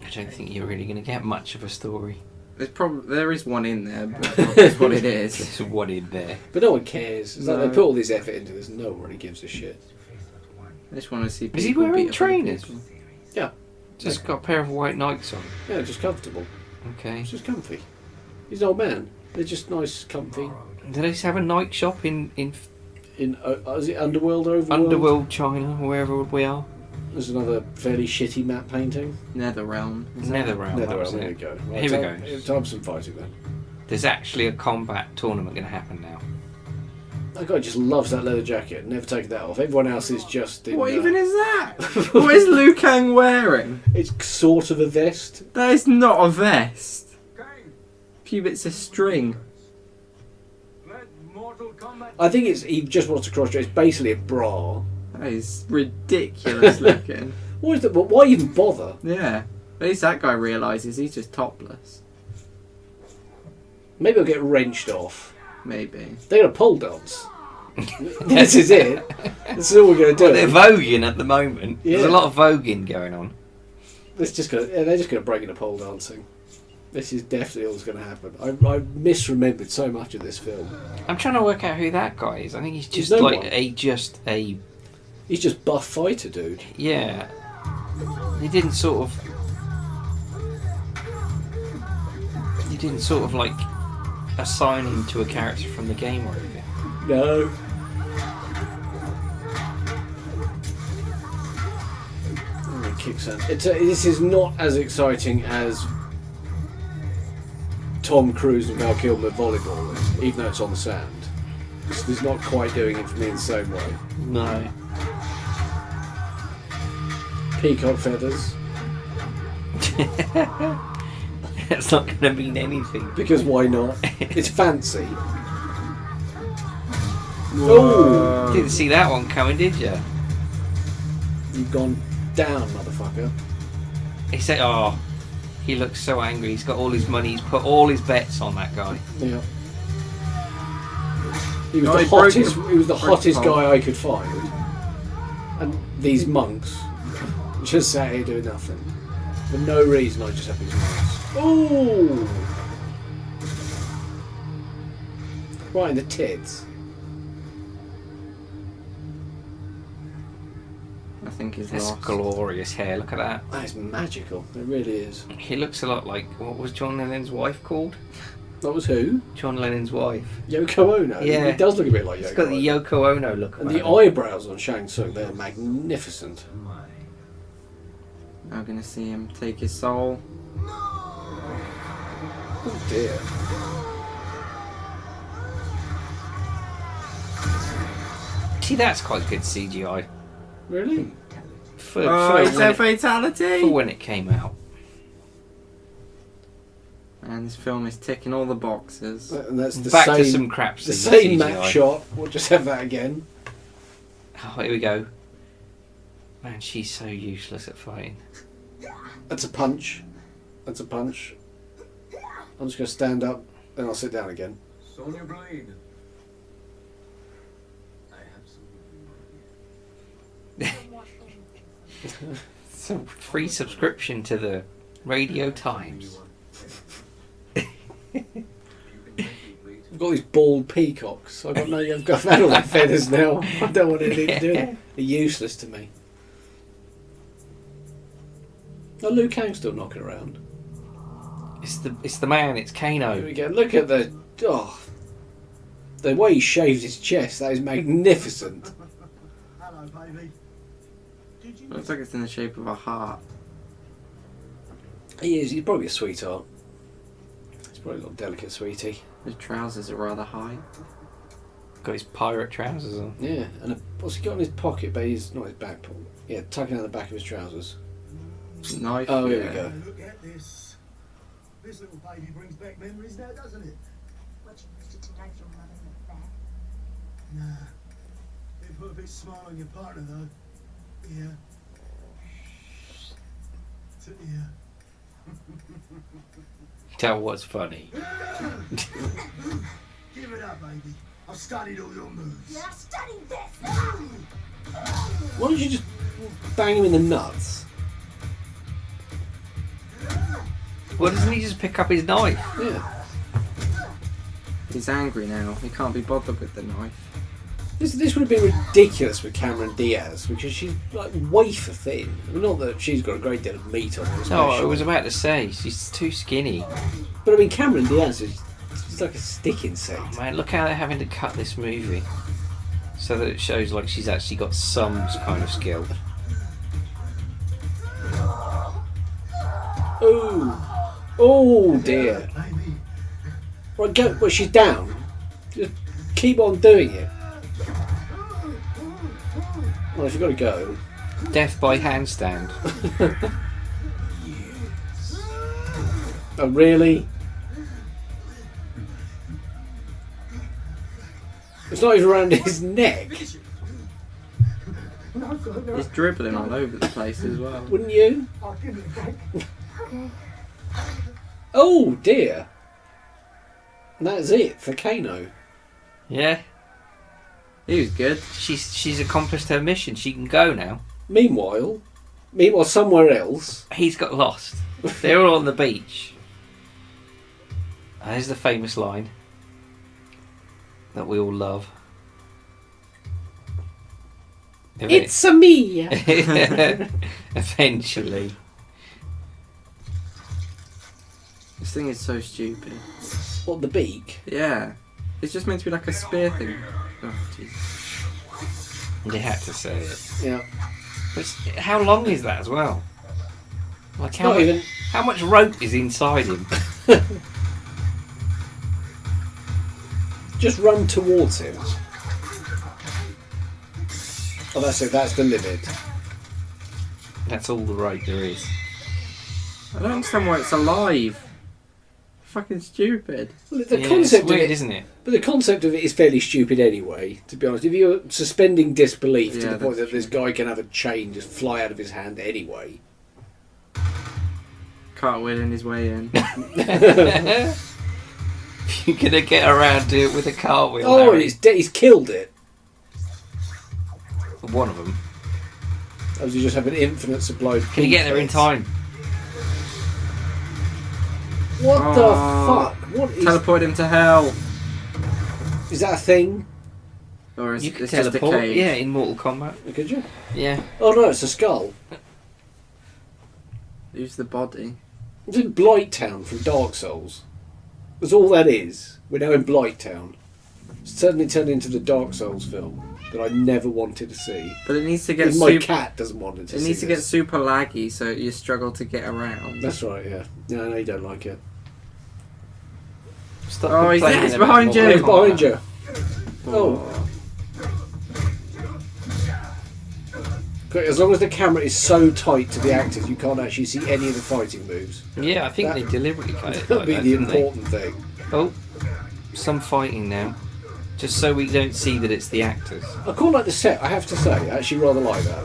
I don't think you're really going to get much of a story. There is one in there, but that's what it is. There's one in there. But no one cares. It's like No. they put all this effort into this, no one really gives a shit. I just want to see people Is he wearing beat up other trainers? people. Yeah. Just got a pair of white Nikes on. Yeah, just comfortable. Okay. It's just comfy. He's an old man. They're just nice, comfy. Do they have a Nike shop in In is it Underworld, Overworld? Underworld, China, wherever we are? There's another fairly shitty matte painting. Netherrealm. Is that- Netherrealm. that was Netherrealm, there it. we go. Here we go. Time for some fighting then. There's actually a combat tournament going to happen now. That guy just loves that leather jacket. Never taken that off. Everyone else is just in... What even is that? What is Liu Kang wearing? It's sort of a vest. That is not a vest. Okay, Few bits of string. let Mortal Kombat. I think he just wants to cross-dress. It's basically a bra. That is ridiculous looking. What is that? Why even bother? Yeah. At least that guy realises he's just topless. Maybe he'll get wrenched off. Maybe. They're going to pole dance. This is it. This is all we're going to do. Well, they're voguing at the moment. There's Yeah. a lot of voguing going on. They're just going to break into pole dancing. This is definitely all that's going to happen. I misremembered so much of this film. I'm trying to work out who that guy is. I think he's just no like one. a He's just buff fighter, dude. yeah. He didn't sort of like assign him to a character from the game or anything. No. Oh, he kicks out. This is not as exciting as Tom Cruise and Val Kilmer volleyball is, even though it's on the sand. It's not quite doing it for me in the same way. No. Peacock feathers. That's not going to mean anything. Because why not? It's fancy. Oh! Didn't see that one coming, did you? You've gone down, motherfucker. He said, "Oh, he looks so angry. He's got all his money. He's put all his bets on that guy." Yeah. He was Oh, the he broke hottest. the- He was the broke the hottest pole. guy I could find. And these monks just sat here doing nothing for no reason. I just have these monks. Ooh! Right in the tits. I think he's That's lost. glorious hair. Look at that. That is magical. It really is. He looks a lot like, what was John Lennon's wife called? That was who? John Lennon's wife. Yoko Ono. Yeah. He does look a bit like Yoko He's got the Ono. Yoko Ono look. And about the him. eyebrows on Shang Tsung, they're magnificent. Now gonna see him take his soul. Oh dear. See, that's quite good CGI. Really? For, Oh, for it's when a it, fatality! for when it came out. And this film is ticking all the boxes. And that's the Back same, to some crap the CGI. same map shot. We'll just have that again. Oh, here we go. Man, she's so useless at fighting. That's a punch. That's a punch. I'm just going to stand up, then I'll sit down again. Sonya Blade. I absolutely So, free subscription to the Radio Times. I've got these bald peacocks. I've had all my feathers now. I don't want anything to do with them. They're useless to me. Oh, Liu Kang's still knocking around. It's the man. It's Here Kano. we go. Look at the way he shaves his chest. That is magnificent. Hello, baby. Did you Looks like it's in the shape of a heart. He is. He's probably a sweetheart. He's probably a little delicate sweetie. His trousers are rather high. Got his pirate trousers on. Yeah. And what's he got in his pocket? But he's not his back pocket. Yeah, tucking out the back of his trousers. Knife. Oh, here yeah. we go. look at this? This little baby brings back memories now, doesn't it? What you used to knife your mother in the back. Nah. It put a bit smile on your partner, though. Yeah. To ear. Tell what's funny. Give it up, baby. I've studied all your moves. Yeah, I studied this. Why don't you just bang him in the nuts? Well, doesn't he just pick up his knife? Yeah. He's angry now. He can't be bothered with the knife. This would have been ridiculous with Cameron Diaz because she's like wafer thin. I mean, not that she's got a great deal of meat on her. No, I especially. was about to say she's too skinny. But I mean, Cameron Diaz is she's like a stick insect. Oh, man, look how they're having to cut this movie so that it shows like she's actually got some kind of skill. Oh dear. Baby. Right, go. Well, she's down. Just keep on doing it. Well, if you've got to go. Death by handstand. Oh, really? It's not even around his neck. He's dribbling all over the place as well. Wouldn't you? I'll give it back. Okay. Oh dear. And that's it for Kano. Yeah, He was good. she's accomplished her mission. She can go now. Meanwhile, somewhere else. He's got lost. They're all on the beach. There's the famous line that we all love. It's a me. Eventually. This thing is so stupid. What, the beak? Yeah. It's just meant to be like a spear thing. Oh, jeez. They had to say it. Yeah. But how long is that as well? Like Not even. how much rope is inside him? Just run towards him. Oh, that's it. That's the limit. That's all the rope there is. I don't understand why it's alive. Fucking stupid. Well, the Yeah, concept it's weird, of it, isn't it? but the concept of it is fairly stupid anyway. To be honest, if you're suspending disbelief to Yeah, the point that's that this guy can have a chain just fly out of his hand anyway. Cartwheeling his way in. You're gonna get around to it with a cartwheel. Oh, Harry. he's killed it. One of them. Or does he just have an infinite supply of Can you get there in heads? time? What Oh. the fuck? What is... Teleport him to hell. Is that a thing? Or is You it can just a teleport. cage? Yeah, in Mortal Kombat. Could you? Yeah. Oh no, it's a skull. Use the body. It's in Blight Town from Dark Souls. That's all that is. We're now in Blight Town. It's suddenly turned into the Dark Souls film that I never wanted to see. But it needs to get Even my super... cat doesn't want it to It see needs to get this. super laggy so you struggle to get around. That's right, yeah. No, you don't like it. Stop Oh, he's complaining there, he's about behind Mortal you. He's Kombat. behind you. Oh. Great, as long as the camera is so tight to the actors, you can't actually see any of the fighting moves. Yeah, I think That- they deliberately cut it That'll like be that, the didn't they? important thing. Oh, some fighting now. Just so we don't see that it's the actors. I quite like the set, I have to say. I actually rather like that.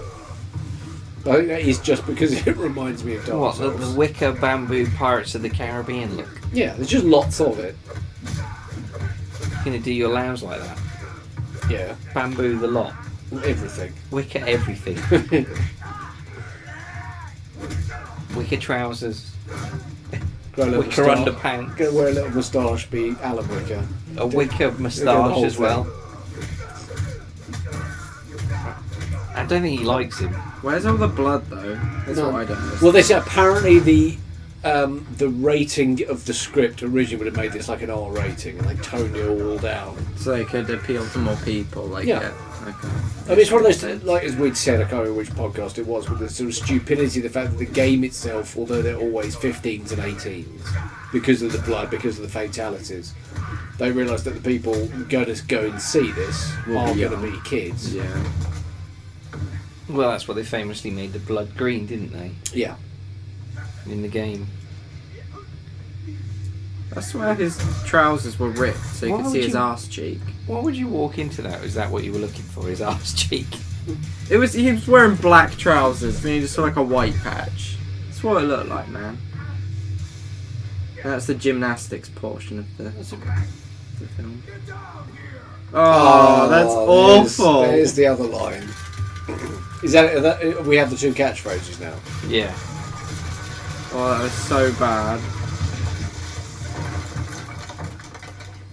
I think that is just because it reminds me of Dark What, the Souls. wicker bamboo Pirates of the Caribbean look? Yeah, there's just lots of it. You're gonna do your lounge like that? Yeah, Bamboo the lot. everything. Wicker everything. Wicker trousers. Grow a little Wicker moustache. underpants. Go wear a little moustache, be Alan Wicker. A wicker the moustache whole as well. thing. I don't think he likes him. Where's all the blood though? That's No. what I don't understand. Well, they say apparently the rating of the script originally would have made this like an R rating, and they toned it all down. So they could appeal to more people. Like, Yeah. Okay. I mean, it's one of those, like as we'd said, I can't remember which podcast it was, but the sort of stupidity, the fact that the game itself, although they're always 15s and 18s, because of the blood, because of the fatalities, they realise that the people going to go and see this are going to be kids. Yeah. Well, that's what they famously made the blood green, didn't they? Yeah. In the game. I swear his trousers were ripped so you Why could would see his you- arse cheek. Why would you walk into that? Is that what you were looking for? His arse cheek? He was wearing black trousers and he just saw like a white patch. That's what it looked like, man. And that's the gymnastics portion of the film. Oh, that's awful. There's the other line. Is that we have the two catchphrases now? Yeah. Oh, that was so bad.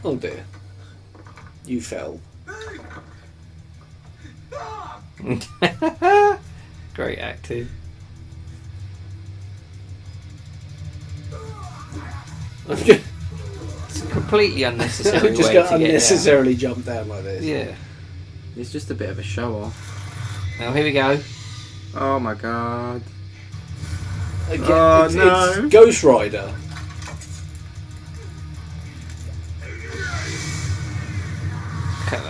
Oh dear. You fell. Great acting. It's a completely unnecessary I'm just way going to to get unnecessarily jump down like this. down. Yeah. It's just a bit of a show off. Now here we go. Oh my god. Again, Oh, it's no. Ghost Rider. Look at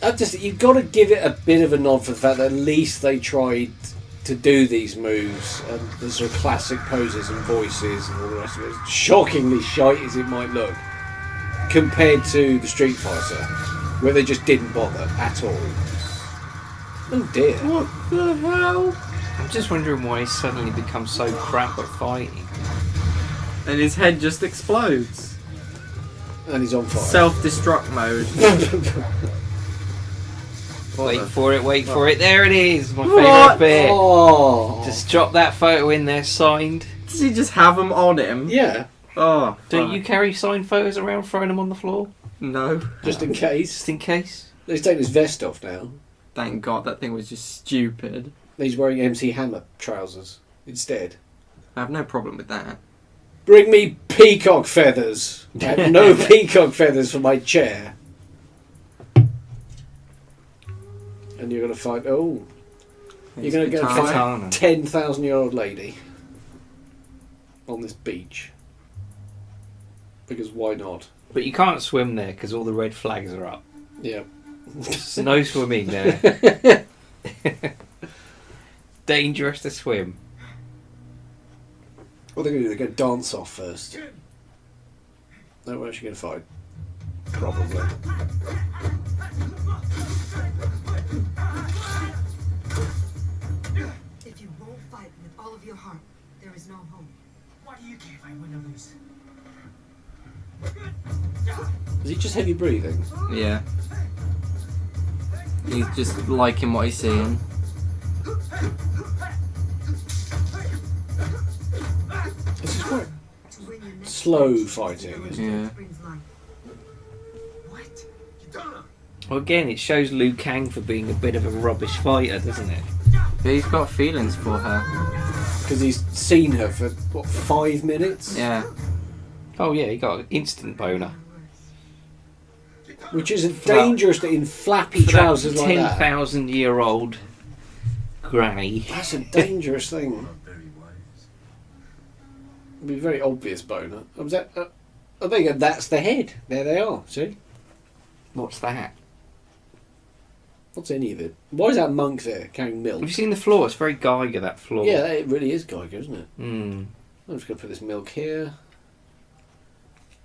that. You've got to give it a bit of a nod for the fact that at least they tried to do these moves and the sort of classic poses and voices and all the rest of it. As shockingly shite as it might look, compared to the Street Fighter, where they just didn't bother at all. Oh dear. What the hell? I'm just wondering why he's suddenly become so crap at fighting. And his head just explodes. And he's on fire. Self-destruct mode. Wait for it, wait for it. There it is, my What? favourite bit. Oh. Just drop that photo in there, signed. Does he just have them on him? Yeah, Oh. Don't fuck. you carry signed photos around, throwing them on the floor? No. just in case. Just in case? He's taking his vest off now. Thank God that thing was just stupid. He's wearing MC Hammer trousers instead. I have no problem with that. Bring me peacock feathers. I have no peacock feathers for my chair. And you're going to fight... Oh. You're going to go Katana. fight Katana. 10,000-year-old lady on this beach. Because why not? But you can't swim there because all the red flags are up. Yeah. So no swimming there. Dangerous to swim. What they're going to do, they're going to dance off first. No, we're actually going to fight. Probably. If you won't fight with all of your heart, there is no hope. Why do you care if I win or lose? Is he just heavy breathing? Yeah. He's just liking what he's seeing. This is quite To win your next slow match, fighting, the isn't it? Yeah. brings life. What? Katana! Well, again, it shows Liu Kang for being a bit of a rubbish fighter, doesn't it? But he's got feelings for her. Because he's seen her for, what, 5 minutes? Yeah. Oh yeah, he got an instant boner. Which isn't For that- dangerous in flappy For trousers that like that. 10,000-year-old granny. That's a dangerous thing. Not very wise. It'd be a very obvious boner. Was that, I think that's the head. There they are. See? What's that? What's any of it? Why is that monk there carrying milk? Have you seen the floor? It's very Geiger, that floor. Yeah, it really is Geiger, isn't it? Mm. I'm just going to put this milk here.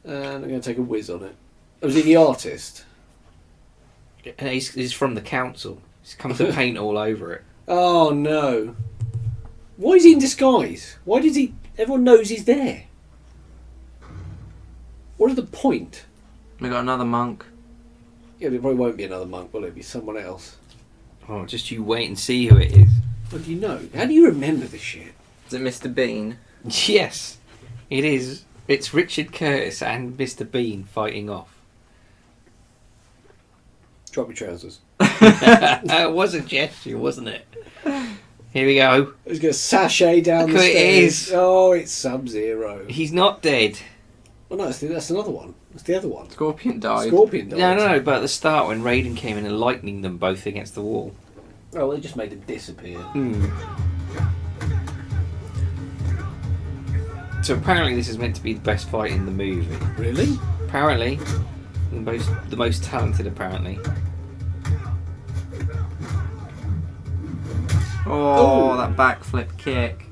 And I'm going to take a whiz on it. Oh, was he the artist? And he's from the council. He's come to paint all over it. Oh no. Why is he in disguise? Why does he... Everyone knows he's there. What is the point? We got another monk. Yeah, there probably won't be another monk, will it? Be someone else. Oh, just you wait and see who it is. What do you know? How do you remember this shit? Is it Mr. Bean? Yes, it is. It's Richard Curtis and Mr. Bean fighting off. Drop your trousers. It was a gesture, wasn't it? Here we go. He's going to sashay down Look the who it stairs. is. Oh, it's Sub-Zero. He's not dead. Oh no, that's another one. That's the other one. Scorpion died. Scorpion died. No, but at the start when Raiden came in and lightning them both against the wall. Oh, they just made him disappear. So apparently this is meant to be the best fight in the movie. Really? Apparently. The most talented, apparently. Oh, that backflip kick.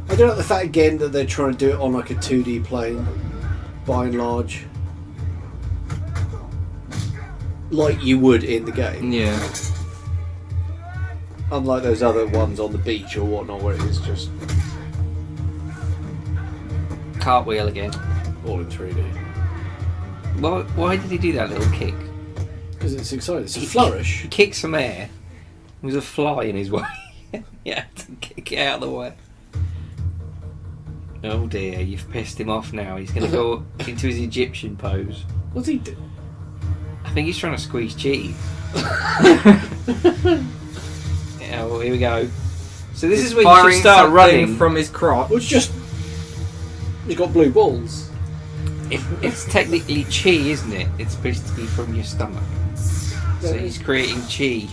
I don't like the fact again that they're trying to do it on like a 2D plane, by and large. Like you would in the game. Yeah. Unlike those other ones on the beach or whatnot where it is just Cartwheel again. all in 3D. Why did he do that little kick? Because it's exciting. It's a flourish. He kicked some air. There was a fly in his way. He had to kick it out of the way. Oh dear, you've pissed him off now. He's going to go into his Egyptian pose. What's he do? I think he's trying to squeeze cheese. Yeah, well, here we go. So this is where you should start running. from his crotch. Well, it's just he's got blue balls. It's technically chi, isn't it? It's supposed to be from your stomach. So he's creating chi.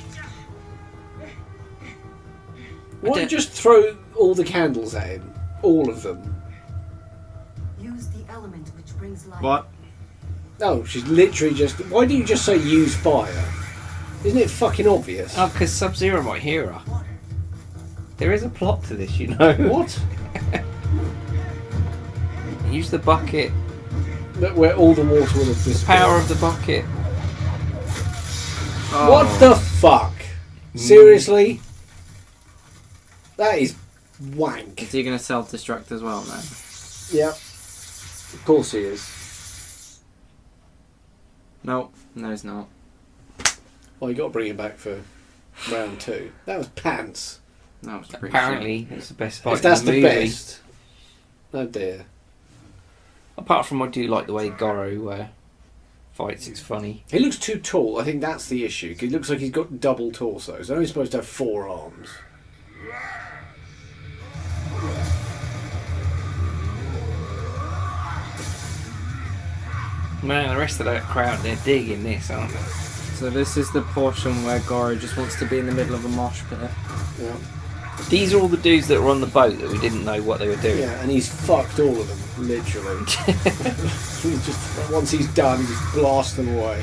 Why don't you just throw all the candles at him? All of them. Use the element which brings life. What? No, she's literally just... Why do you just say use fire? Isn't it fucking obvious? Oh, because Sub-Zero might hear her. There is a plot to this, you know. What? Use the bucket. Where all the water will have disappeared. Power of the bucket. Oh. What the fuck? Seriously? That is wank. Is he going to self-destruct as well, man? Yep. Of course he is. Nope. No, he's not. Well, you got to bring him back for round 2. That was pants. That was pretty Apparently, it's the best fight If that's in the the movie. best. Oh dear. Apart from I do like the way Goro fights, it's funny. He looks too tall. I think that's the issue. He looks like he's got double torsos. He's only supposed to have 4 arms. Man, the rest of that crowd, they're digging this, aren't they? So this is the portion where Goro just wants to be in the middle of a mosh pit. Yeah. These are all the dudes that were on the boat that we didn't know what they were doing. Yeah, and he's fucked all of them, literally. He's just, once he's done, he just blasts them away.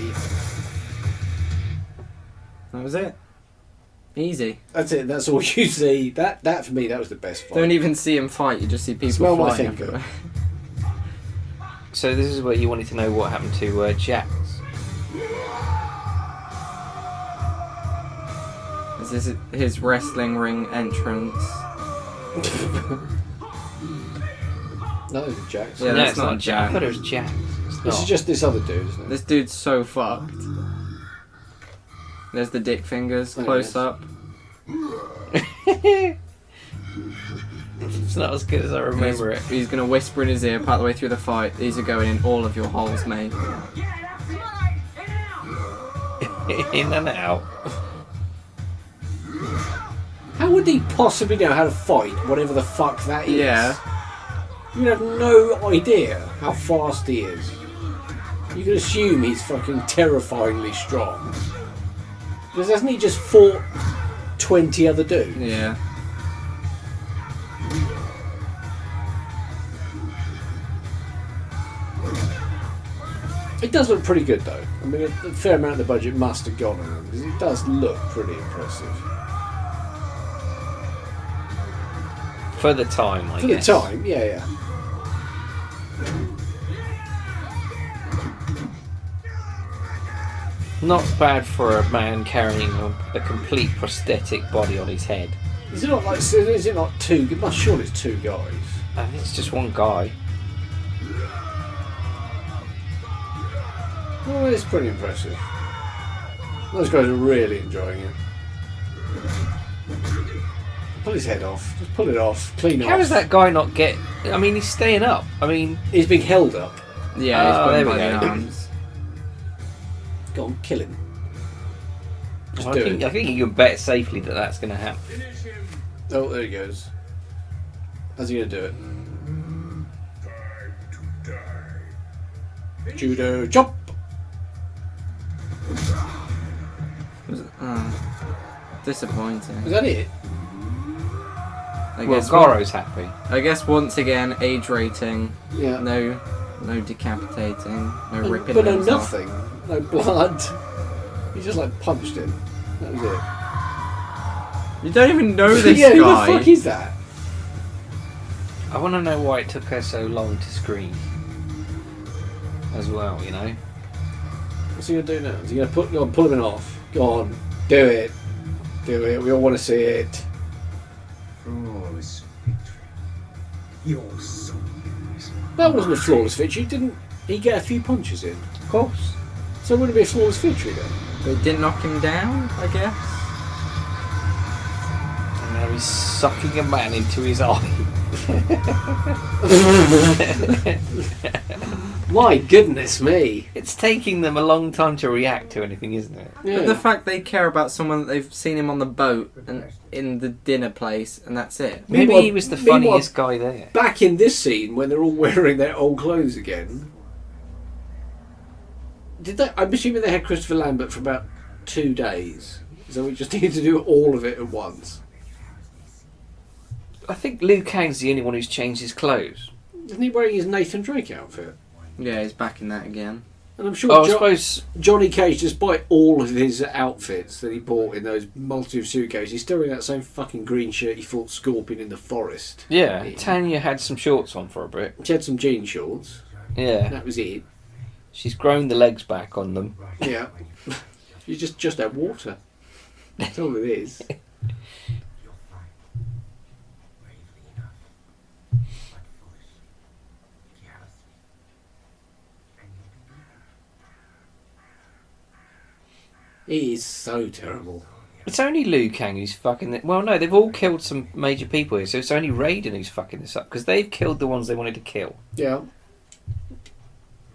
That was it. Easy. That's it. That's all you see. That for me, that was the best fight. Don't even see him fight. You just see people Smell my flying finger. everywhere. So this is where you wanted to know what happened to Jax. This is his wrestling ring entrance. No, Jax. Yeah, no, that's it's not not Jax. Jax. I thought it was Jax. It's This not. is just this other dude, isn't it? This dude's so fucked. There's the dick fingers, Oh, close yes. up. It's not as good as I remember it. He's gonna whisper in his ear part of the way through the fight. These are going in all of your holes, mate. In and out. How would he possibly know how to fight, whatever the fuck that is? Yeah. You have no idea how fast he is. You can assume he's fucking terrifyingly strong. Because hasn't he just fought 20 other dudes? Yeah. It does look pretty good though. I mean, a fair amount of the budget must have gone on him, because it does look pretty impressive. For the time, I For guess. the time, yeah. Not bad for a man carrying a complete prosthetic body on his head. Is it not like, is it not 2? It must surely it's 2 guys. I think it's just one guy. Well, it's pretty impressive. Those guys are really enjoying it. Pull his head off. Just pull it off. Clean off. How does that guy not get... I mean, he's staying up. I mean... He's being held up. Yeah, he's Oh, got there him we by the go. arms. Go on, kill him. Just I do think, it. I think you can bet safely that that's going to happen. Finish him. Oh, there he goes. How's he going to do it? Time to die. Judo chop! Disappointing. Is that it? I Well, guess. Goro's happy. I guess once again, age rating. Yeah. No decapitating. No ripping. But no limbs off. nothing. No blood. He just like punched him. That was it. You don't even know this yeah, guy. who the fuck is that? I want to know why it took her so long to scream. As well, you know? What's he going to do now? Is he going to pull him off? Go on. Do it. Do it. We all want to see it. Flawless victory. Your soul. That wasn't a flawless victory. Didn't he get a few punches in? Of course. So would it be a flawless victory then? They didn't knock him down, I guess. And now he's sucking a man into his eye. My goodness me. It's taking them a long time to react to anything, isn't it? Yeah. But the fact they care about someone that they've seen him on the boat and in the dinner place, and that's it. Maybe Meanwhile- he was the meanwhile- funniest guy there. Back in this scene, when they're all wearing their old clothes again, did they? I'm assuming they had Christopher Lambert for about 2 days, so we just needed to do all of it at once. I think Liu Kang's the only one who's changed his clothes. Isn't he wearing his Nathan Drake outfit? Yeah, he's back in that again. And I'm sure Oh, I suppose... Johnny Cage, despite all of his outfits that he bought in those multitude of suitcases, he's still wearing that same fucking green shirt he fought Scorpion in the forest. Yeah, Tanya had some shorts on for a bit. She had some jean shorts. Yeah. That was it. She's grown the legs back on them. Yeah. You just had water. That's all it is. You'll fight bravely enough, but foolish, carelessly, and you'll be better. He is so terrible. It's only Liu Kang who's fucking... Well, no, they've all killed some major people here, so it's only Raiden who's fucking this up, because they've killed the ones they wanted to kill. Yeah.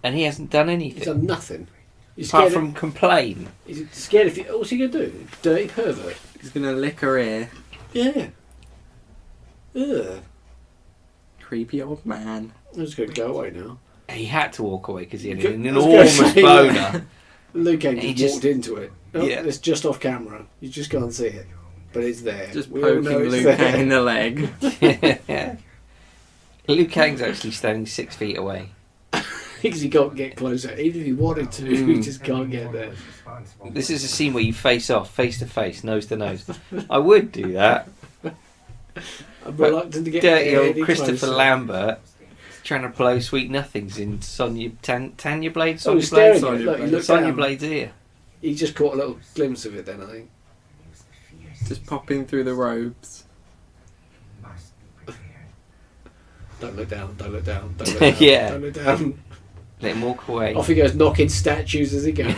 And he hasn't done He's anything. done nothing. He's Apart scared from complain. He's scared if you... What's he going to do? Dirty pervert. He's gonna lick her ear. Yeah. Ugh. Creepy old man. I'm just going to go away now. He had to walk away because he had Go- an I was gonna enormous say, boner. Luke Cage He just just- walked into it. Oh, Yeah. It's just off camera. You just can't see it. But it's there. Just We all poking know it's Liu there. Kang in the leg. Liu Kang's actually standing 6 feet away. Because he can't get closer. Even if he wanted to, he just can't get there. This is a scene where you face off, face to face, nose to nose. I would do that. I'm reluctant to get Dirty old any Christopher closer. Lambert trying to blow sweet nothings in Tanya Blade? Oh, he's Sonya staring Blade? at it. Look, he looked Sonya down. Blade's ear. He just caught a little glimpse of it then, I think. Just popping through the robes. Must be prepared. Don't look down, don't look down, don't look down. Yeah. Don't look down. Let him walk away. Off he goes, knocking statues as he goes.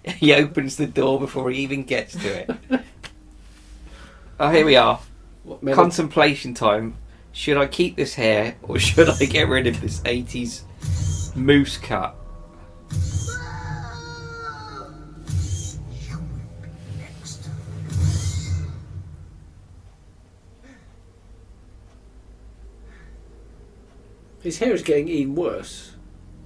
He opens the door before he even gets to it. Oh, here we are. What, men- Contemplation time. Should I keep this hair or should I get rid of this 80s moose cut? You will be next. His hair is getting even worse.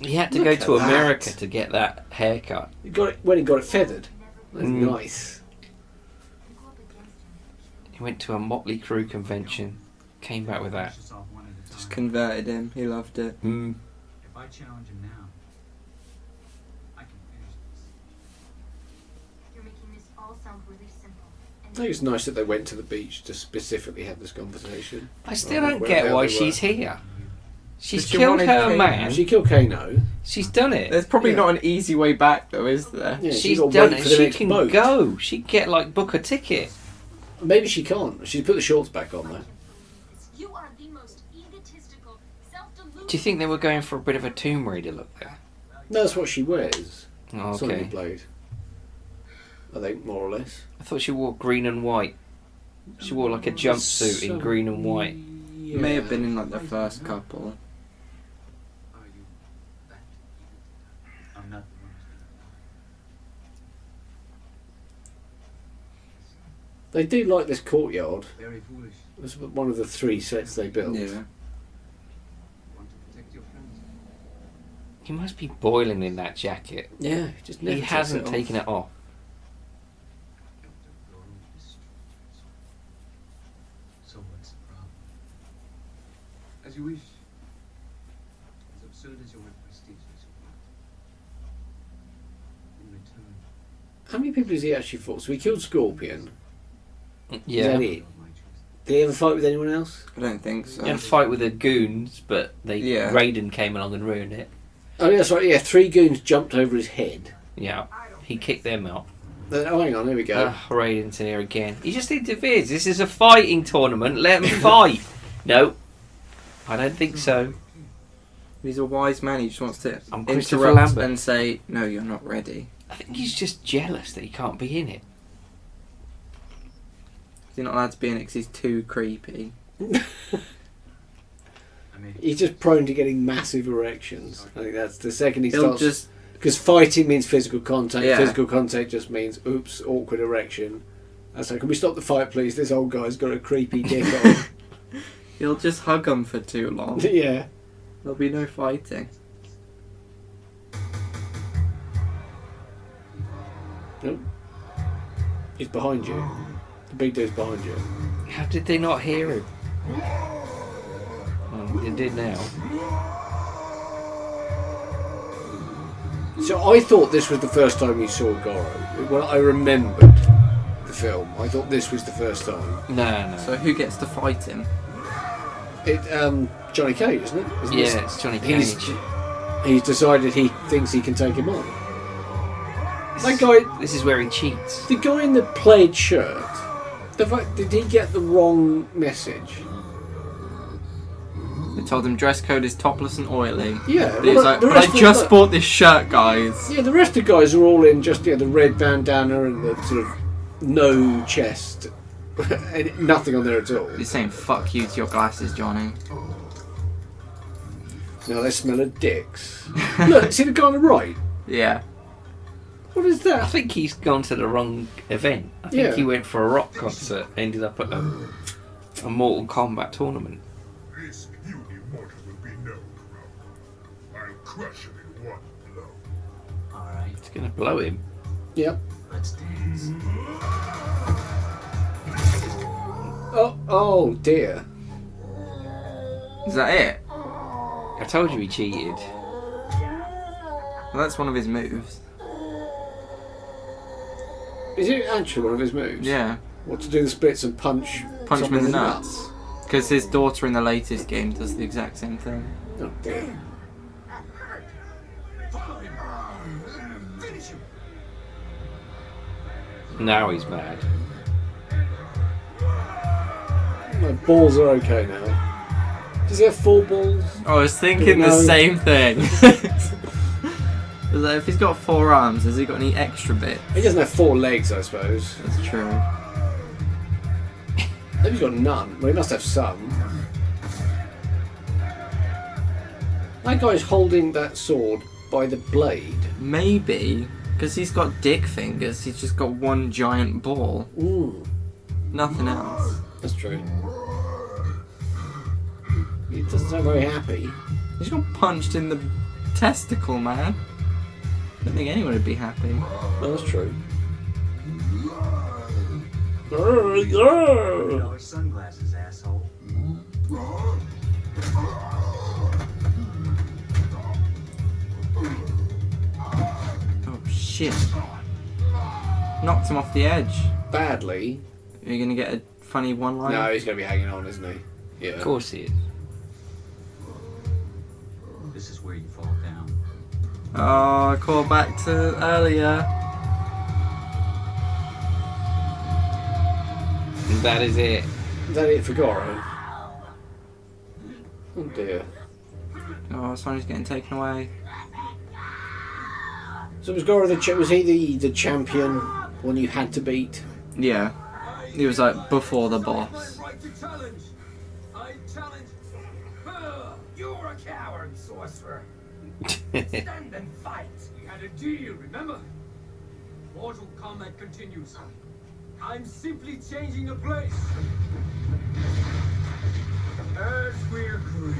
He had to Look go at to that. America to get that haircut. He got it when he got it feathered. That's Mm. nice. He went to a Motley Crue convention, came back with that. Finish this off one at a Just time. converted him. He loved it. Mm. If I challenge him now, I can finish this. You're making this all sound really simple. I think it's nice that they went to the beach to specifically have this conversation. I still Rather don't than get where why they she's were. here. She's But she killed wanted her Kano. man. She killed Kano. She's done it. There's probably Yeah. not an easy way back though, is there? Yeah, She's got to done wait it. for the She next can boat. go. She can get book a ticket. Maybe she can't. She's put the shorts back on though. You are the most egotistical, self-deluded... Do you think they were going for a bit of a Tomb Raider look there? No, that's what she wears. Oh, Sonya okay. Blade. I think, more or less. I thought she wore green and white. She wore like a jumpsuit in green and white. Yeah. May have been in like the first couple. Are you that? I'm not the one They do like this courtyard. who's very foolish. It was one of the 3 sets they built. Yeah. Want to protect your friends. He must be boiling in that jacket. Yeah, just never He takes hasn't it taken it off. Dr. Goro destroys. So what's the problem? As you wish. As absurd as your work, prestigious or not. In return, How many people has he actually fought? So he killed Scorpion. Is Yeah. that He it? of my choice. Did he ever fight with anyone else? I don't think so. had a fight with the goons, but Yeah. Raiden came along and ruined it. Oh, yeah, that's right. Yeah, 3 goons jumped over his head. Yeah. He kicked them out. Oh, hang on, here we go. Raiden's in here again. He just interferes. This is a fighting tournament. Let him fight. No. I don't think so. He's a wise man. He just wants to I'm Christopher interrupt Lambert. and say, "No, you're not ready." I think he's just jealous that he can't be in it. He's not allowed to be in it because he's too creepy. I mean, He's just prone to getting massive erections. I think that's the second he He'll starts. just Because fighting means physical contact. Yeah. Physical contact just means, oops, awkward erection. I was like, can we stop the fight, please? This old guy's got a creepy dick on. he'll just hug him for too long. Yeah. There'll be no fighting. Nope. He's behind you. The big dude's behind you. How did they not hear him? Well, they did now. So I thought this was the first time you saw Goro. When I remembered the film, I thought this was the first time. No. So who gets to fight him? Johnny Cage, isn't it? Isn't Yeah, this- it's Johnny Cage. He's decided he thinks he can take him on. That guy, This is where he cheats. the guy in the plaid shirt, did he get the wrong message? They told him dress code is topless and oily. Yeah, But he was like, the but I rest of just the- bought this shirt, guys. Yeah, the rest of the guys are all in just the red bandana and the sort of no chest, and nothing on there at all. He's saying fuck you to your glasses, Johnny. Now they smell of dicks. Look, see the guy on the right? Yeah. What is I that? think he's gone to the wrong event. I think Yeah. he went for a rock concert, ended up at a Mortal Kombat tournament. This puny mortal will be no problem. I'll crush him in one blow. alright, It's gonna blow him. Yep. let's dance. Oh dear. Is that it? I told you he cheated. Well, that's one of his moves. Is it actually one of his moves? Yeah. What, to do the splits and punch Punch him someone in the nuts. Because his daughter in the latest game does the exact same thing. Oh dear. Follow him. Finish him. Now he's mad. My balls are okay now. Does he have 4 balls? I was thinking the No. same thing. Was like, if he's got 4 arms, has he got any extra bits? He doesn't have 4 legs, I suppose. That's true. Maybe he's got none. Well, he must have some. That guy's holding that sword by the blade. Maybe, because he's got dick fingers, he's just got one giant ball. Ooh, Nothing else. that's true. He doesn't sound very happy. He's got punched in the testicle, man. I don't think anyone would be happy. No, that's true. $100 sunglasses, asshole. Oh shit. Knocked him off the edge. Badly. Are you gonna get a funny one line? No, he's going to be hanging on, isn't he? Yeah. Of course he is. This is where you fall down. Oh, I call back to earlier. And that is it. Is that it for Goro? Oh dear. Oh, someone's getting taken away. So was Goro was he the champion One you had to beat. Yeah. He was like before the boss. Right to challenge. I challenge. You're a coward, sorcerer. Stand and fight. We had a deal, remember? Mortal Kombat continues. I'm simply changing the place. As we're agreed.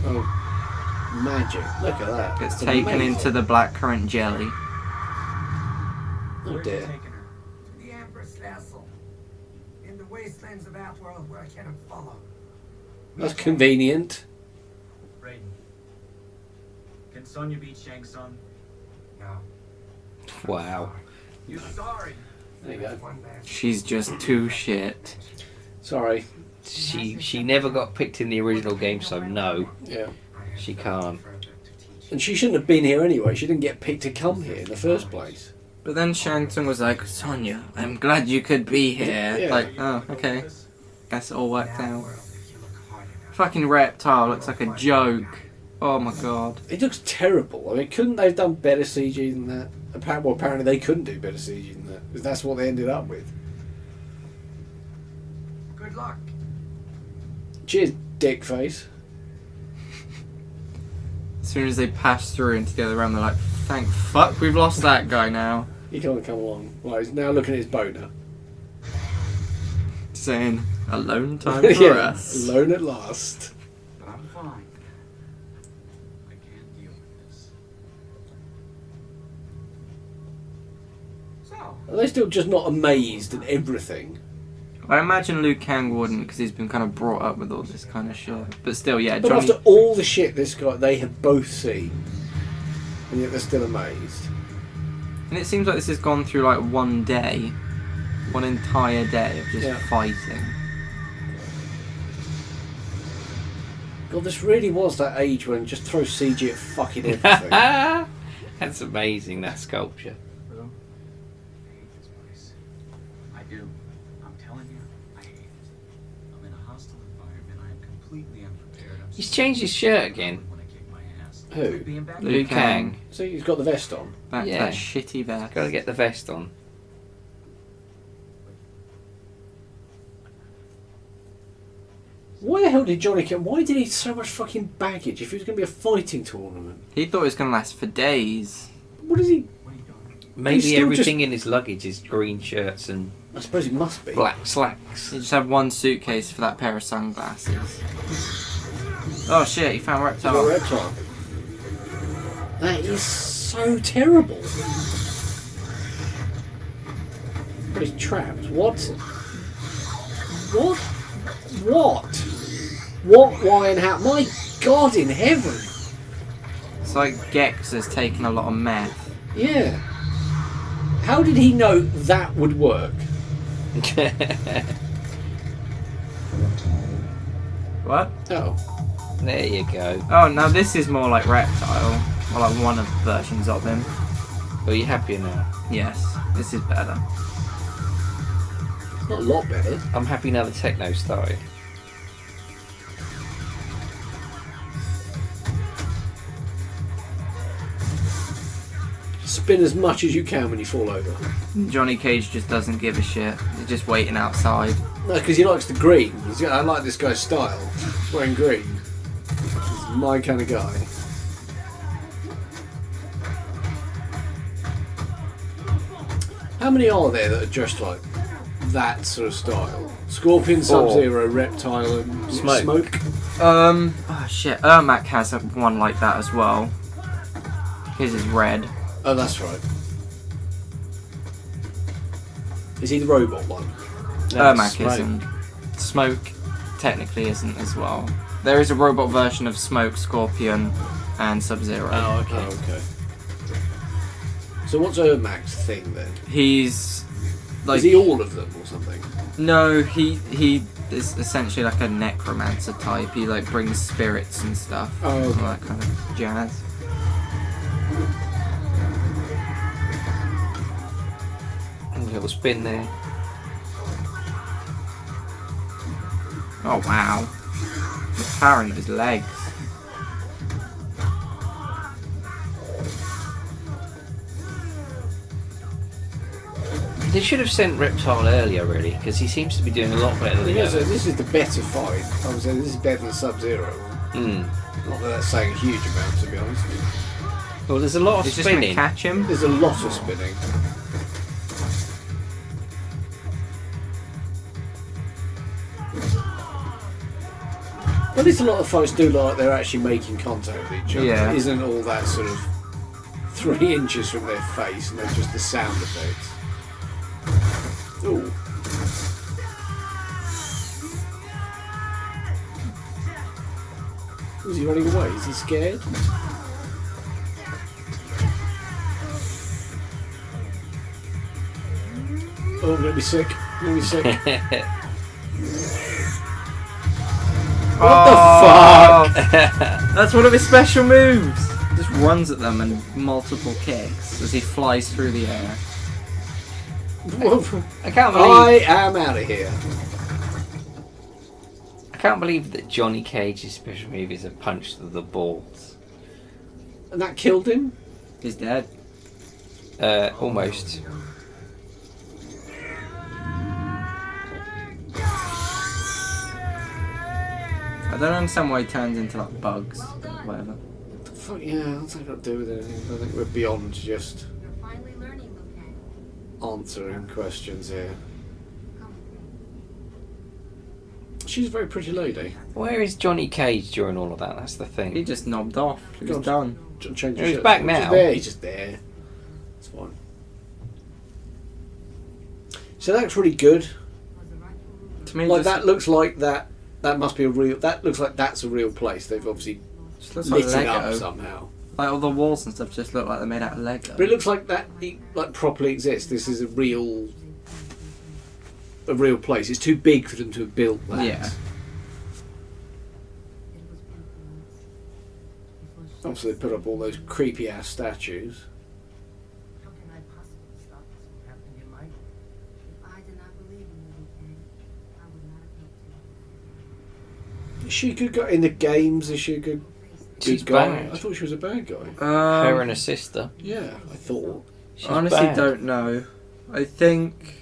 Oh, magic! Look at that. Gets It's taken amazing. into the blackcurrant jelly. Oh dear. To the Empress Castle. In the wastelands of Outworld where I cannot follow. That's convenient. Raiden. Can Sonya beat Shang Tsung? No. Wow. You're sorry. There you go. One man. She's just too shit. Sorry. She never got picked in the original game, so no, Yeah. she can't. And she shouldn't have been here anyway. She didn't get picked to come here in the first place. But then Shang Tsung was like, Sonya, I'm glad you could be here. Yeah. Like, oh, okay. Guess it all worked out. Outworld, if you look hard enough. Fucking reptile looks like a joke. Oh my god. It looks terrible. I mean, couldn't they have done better CG than that? Apparently they couldn't do better CG than that. Because that's what they ended up with. Good luck. Cheers, dick face. As soon as they pass through into the other realm, they're like, thank fuck we've lost that guy now. He can't come along. Well, he's now looking at his boner. Saying, alone time for Yeah, us. alone at last. But I'm fine. I can't deal with this. So, Are they still just not amazed at everything? I imagine Liu Kang wouldn't, because he's been kind of brought up with all this kind of shit. But still, yeah, But Johnny... after all the shit they have both seen, and yet they're still amazed. And it seems like this has gone through like one day. One entire day of just Yeah. fighting. God, this really was that age when just throw CG at fucking everything. That's amazing, that sculpture. I hate this place. I do. I'm telling you, I hate it. I'm in a hostile environment. I am completely unprepared. I'm He's changed his shirt again. when I kick my ass. Who? Like being back Liu Liu Kang. See, he's got the vest on. Back to Yeah. that shitty vest. Gotta get the vest on. Why the hell did Johnny come? Why did he need so much fucking baggage if it was going to be a fighting tournament? He thought it was going to last for days. What is he? What are you doing? Maybe still everything in his luggage is green shirts and I suppose he must be. black slacks. He just had one suitcase for that pair of sunglasses. Oh shit, he found He's got Reptile. a reptile. That is so terrible. But he's trapped. What? What? What? What? Why and how? My God in heaven! It's like Gex has taken a lot of meth. Yeah. How did he know that would work? What? Oh. There you go. Oh, now this is more like Reptile. Or like one of the versions of him. Are you happier now? Yes, this is better. Not a lot better. I'm happy now the techno started. Spin as much as you can when you fall over. Johnny Cage just doesn't give a shit. He's just waiting outside. No, because he likes the green. I like this guy's style. He's wearing green. He's my kind of guy. How many are there that are just like that sort of style? Scorpion, Sub-Zero, Reptile, and Smoke. Oh shit, Ermac has one like that as well. His is red. Oh, that's right. Is he the robot one? Ermac Smoke. isn't. Smoke technically isn't as well. There is a robot version of Smoke, Scorpion, and Sub-Zero. Oh, okay. Oh, okay. So what's Ermac's thing then? He's like Is he all of them or something? no, he is essentially like a necromancer type. He like brings spirits and stuff. Oh, All okay. that kind of jazz. A little spin there. Oh wow. The power in his legs. They should have sent Reptile earlier, really, because he seems to be doing a lot better than the Yeah, so others. this is the better fight. I would say this is better than Sub-Zero. Not that that's saying a huge amount, to be honest. Well, there's a lot of He's just going to spinning. catch him. There's a lot of spinning. At least a lot of fights do look like they're actually making contact with each other. Yeah. It isn't all that sort of 3 inches from their face and then just the sound effects. Ooh. Is he running away? Is he scared? Oh, I'm gonna be sick. I'm gonna be sick. What the fuck? That's one of his special moves. Just runs at them and multiple kicks as he flies through the air. I can't believe I am out of here. I can't believe that Johnny Cage's special move is a punch to the balls. And that killed him? He's dead. Almost. I don't understand why he turns into like bugs, but whatever. Fuck yeah, what's that got to do with anything? I think we're beyond just You're finally learning, Liu Kang. answering questions here. Come with me. She's a very pretty lady. Where is Johnny Cage during all of that? That's the He thing. just knobbed off. He was God. done. Change He's shirt. back He's now. just there. He's just there. It's fine. So that's really good. Was the right move. To me, Like just, that looks like that. That must be a real. That looks like that's a real place. They've obviously just looks like lit it up Lego. somehow. Like all the walls and stuff just look like they're made out of Lego. But it looks like that like properly exists. This is a real place. It's too big for them to have built that. Yeah. It was beautiful. Before she Obviously, they put up all those creepy ass statues. How can I possibly stop this from happening in my life? If I did not believe in you, Liu Kang, I would not have helped you. Is she a good guy in the games? Is she a good She's guy? bad. I thought she was a bad guy. Her and her sister. Yeah, I thought. She's honestly bad. don't know. I think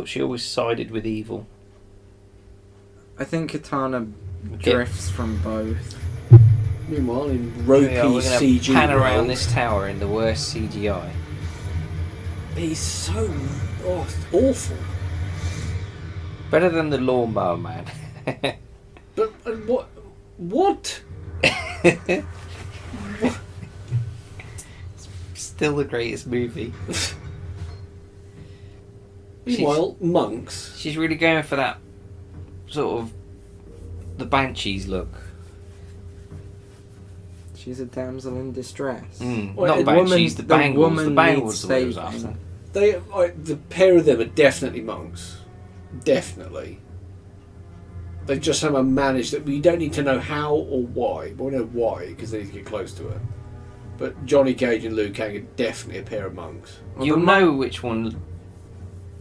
she always sided with evil. Katana drifts from both. Meanwhile, in ropey Yeah, we're gonna CG pan around world, this tower in the worst CGI. he's so awful. Better than the Lawnmower Man. But what? What? Still the greatest movie. Meanwhile, monks. She's really going for that sort of the Banshees look. She's a damsel in distress. Well, Not the Banshees, the woman- the Bangles. woman The Bangles needs are what it was saving. after. The pair of them are definitely monks. Definitely. They just somehow managed that. We don't need to know how or why. We know why because they need to get close to her. But Johnny Cage and Liu Kang are definitely a pair of monks. Well, You'll the know which one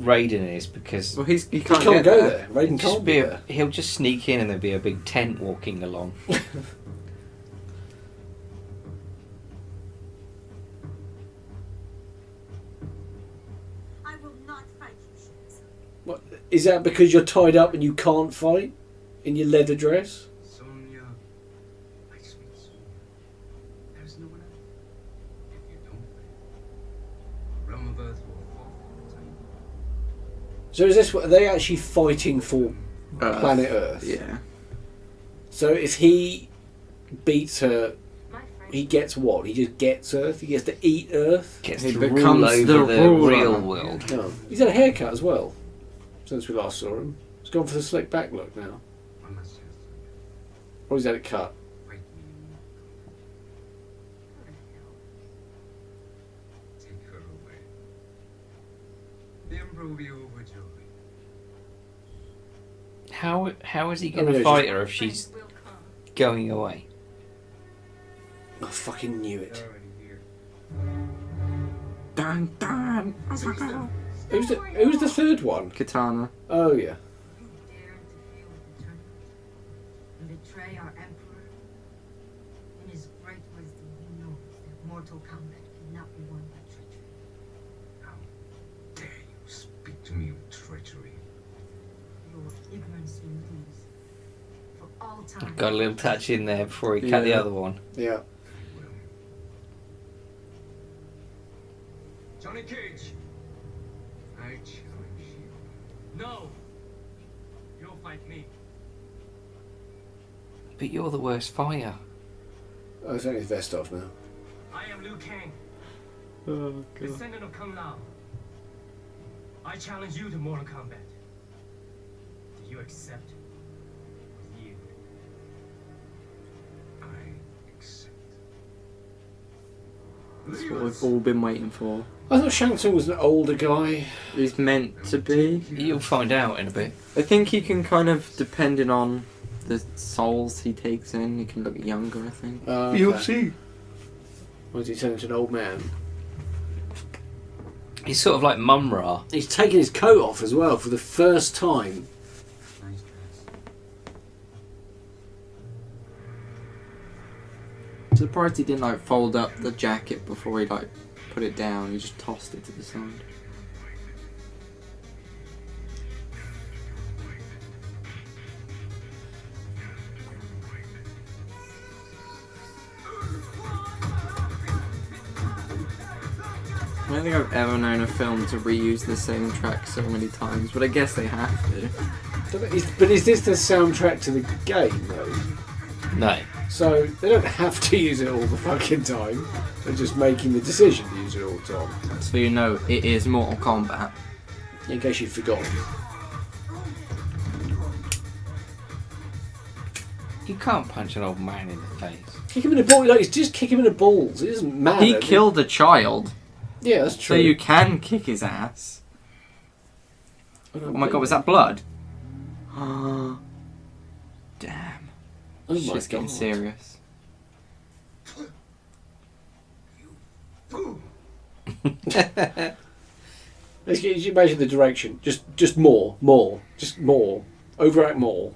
Raiden is because Well, he He can't, can't get go there. there. Raiden just can't be be there. he'll just sneak in and there'll be a big tent walking along. I will not fight you, Shiz. What, is that because you're tied up and you can't fight in your leather dress? Sonia, my sweet soul. There's no one else. If you don't, the realm of Earth will fall from time. So is this what are they actually fighting for? Planet Earth. Yeah. So if he beats her, My friend. he gets what? He just gets Earth. He gets to eat Earth. Gets He to becomes rule over the the ruler. real world. No. He's had a haircut as well since we last saw him. He's gone for the slick back look now. One last chance, Sonia. Or he's had it cut. Fight me. Take her away. The Emperor will be overjoyed. How is he going Oh, to yeah, fight she's- her if she's Friends will come. going away? I fucking knew They're it. already here. Dun dun. Oh my god. Who's the third one? Katana. Oh yeah. You dare interfere with the tournament and betray our Emperor? In his great wisdom, he knows that Mortal Kombat cannot be won by treachery. How dare you speak time. Got a little touch in there before he cut the Yeah. other one. Yeah. Johnny Cage. I challenge you. No. You'll fight me. But you're the worst fighter. Oh, it's only his vest off now. I am Liu Kang, Oh, God. descendant of Kung Lao. I challenge you to Mortal Kombat. Do you accept? You. I accept. That's what we've all been waiting for. I thought Shang Tsung was an older guy. He's meant to be. You'll find out in a bit. I think he can kind of, depending on the souls he takes in, he can look younger, I think. Okay. see. Or does he turn into an old man? He's sort of like Mum-Ra. He's taken his coat off as well for the first time. Nice dress. Surprised he didn't like fold up the jacket before he like put it down. He just tossed it to the side. I don't think I've ever known a film to reuse the same track so many times, but I guess they have to. But is this the soundtrack to the game, though? No. So they don't have to use it all the fucking time. They're just making the decision to use it all the time. So you know it is Mortal Kombat. In case you've forgotten. You can't punch an old man in the face. Kick him in the ball. Like, just kick him in the balls. It doesn't matter. He killed a child, Yeah, that's so true. you can kick his ass. Oh my god, was that blood? Damn. Oh my Shit's getting God. serious. Let's get you imagine the direction. Just more. Overact more.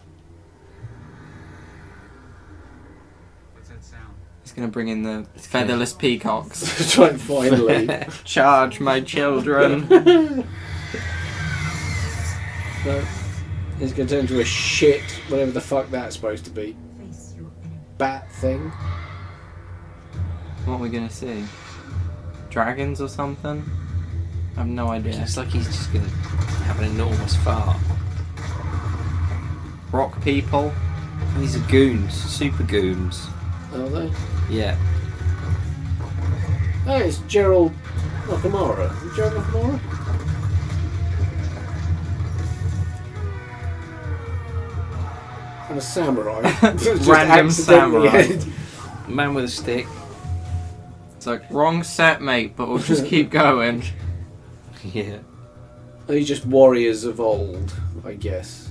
What's that sound? He's gonna bring in the featherless peacocks. Try and finally. Charge, my children. No. It's going to turn into a shit, whatever the fuck that's supposed to be. Face your enemy. Bat thing. What are we gonna see? Dragons or something? I have no idea. Looks like he's just going to have an enormous fart. Rock people. These are goons. Super goons. Are they? Yeah. Oh, it's Gerald Nakamura. Is it Gerald Nakamura? And a samurai. Just Random accidentally- samurai. Man with a stick. It's like, wrong set, mate, but we'll just keep going. Yeah. They're just warriors of old, I guess.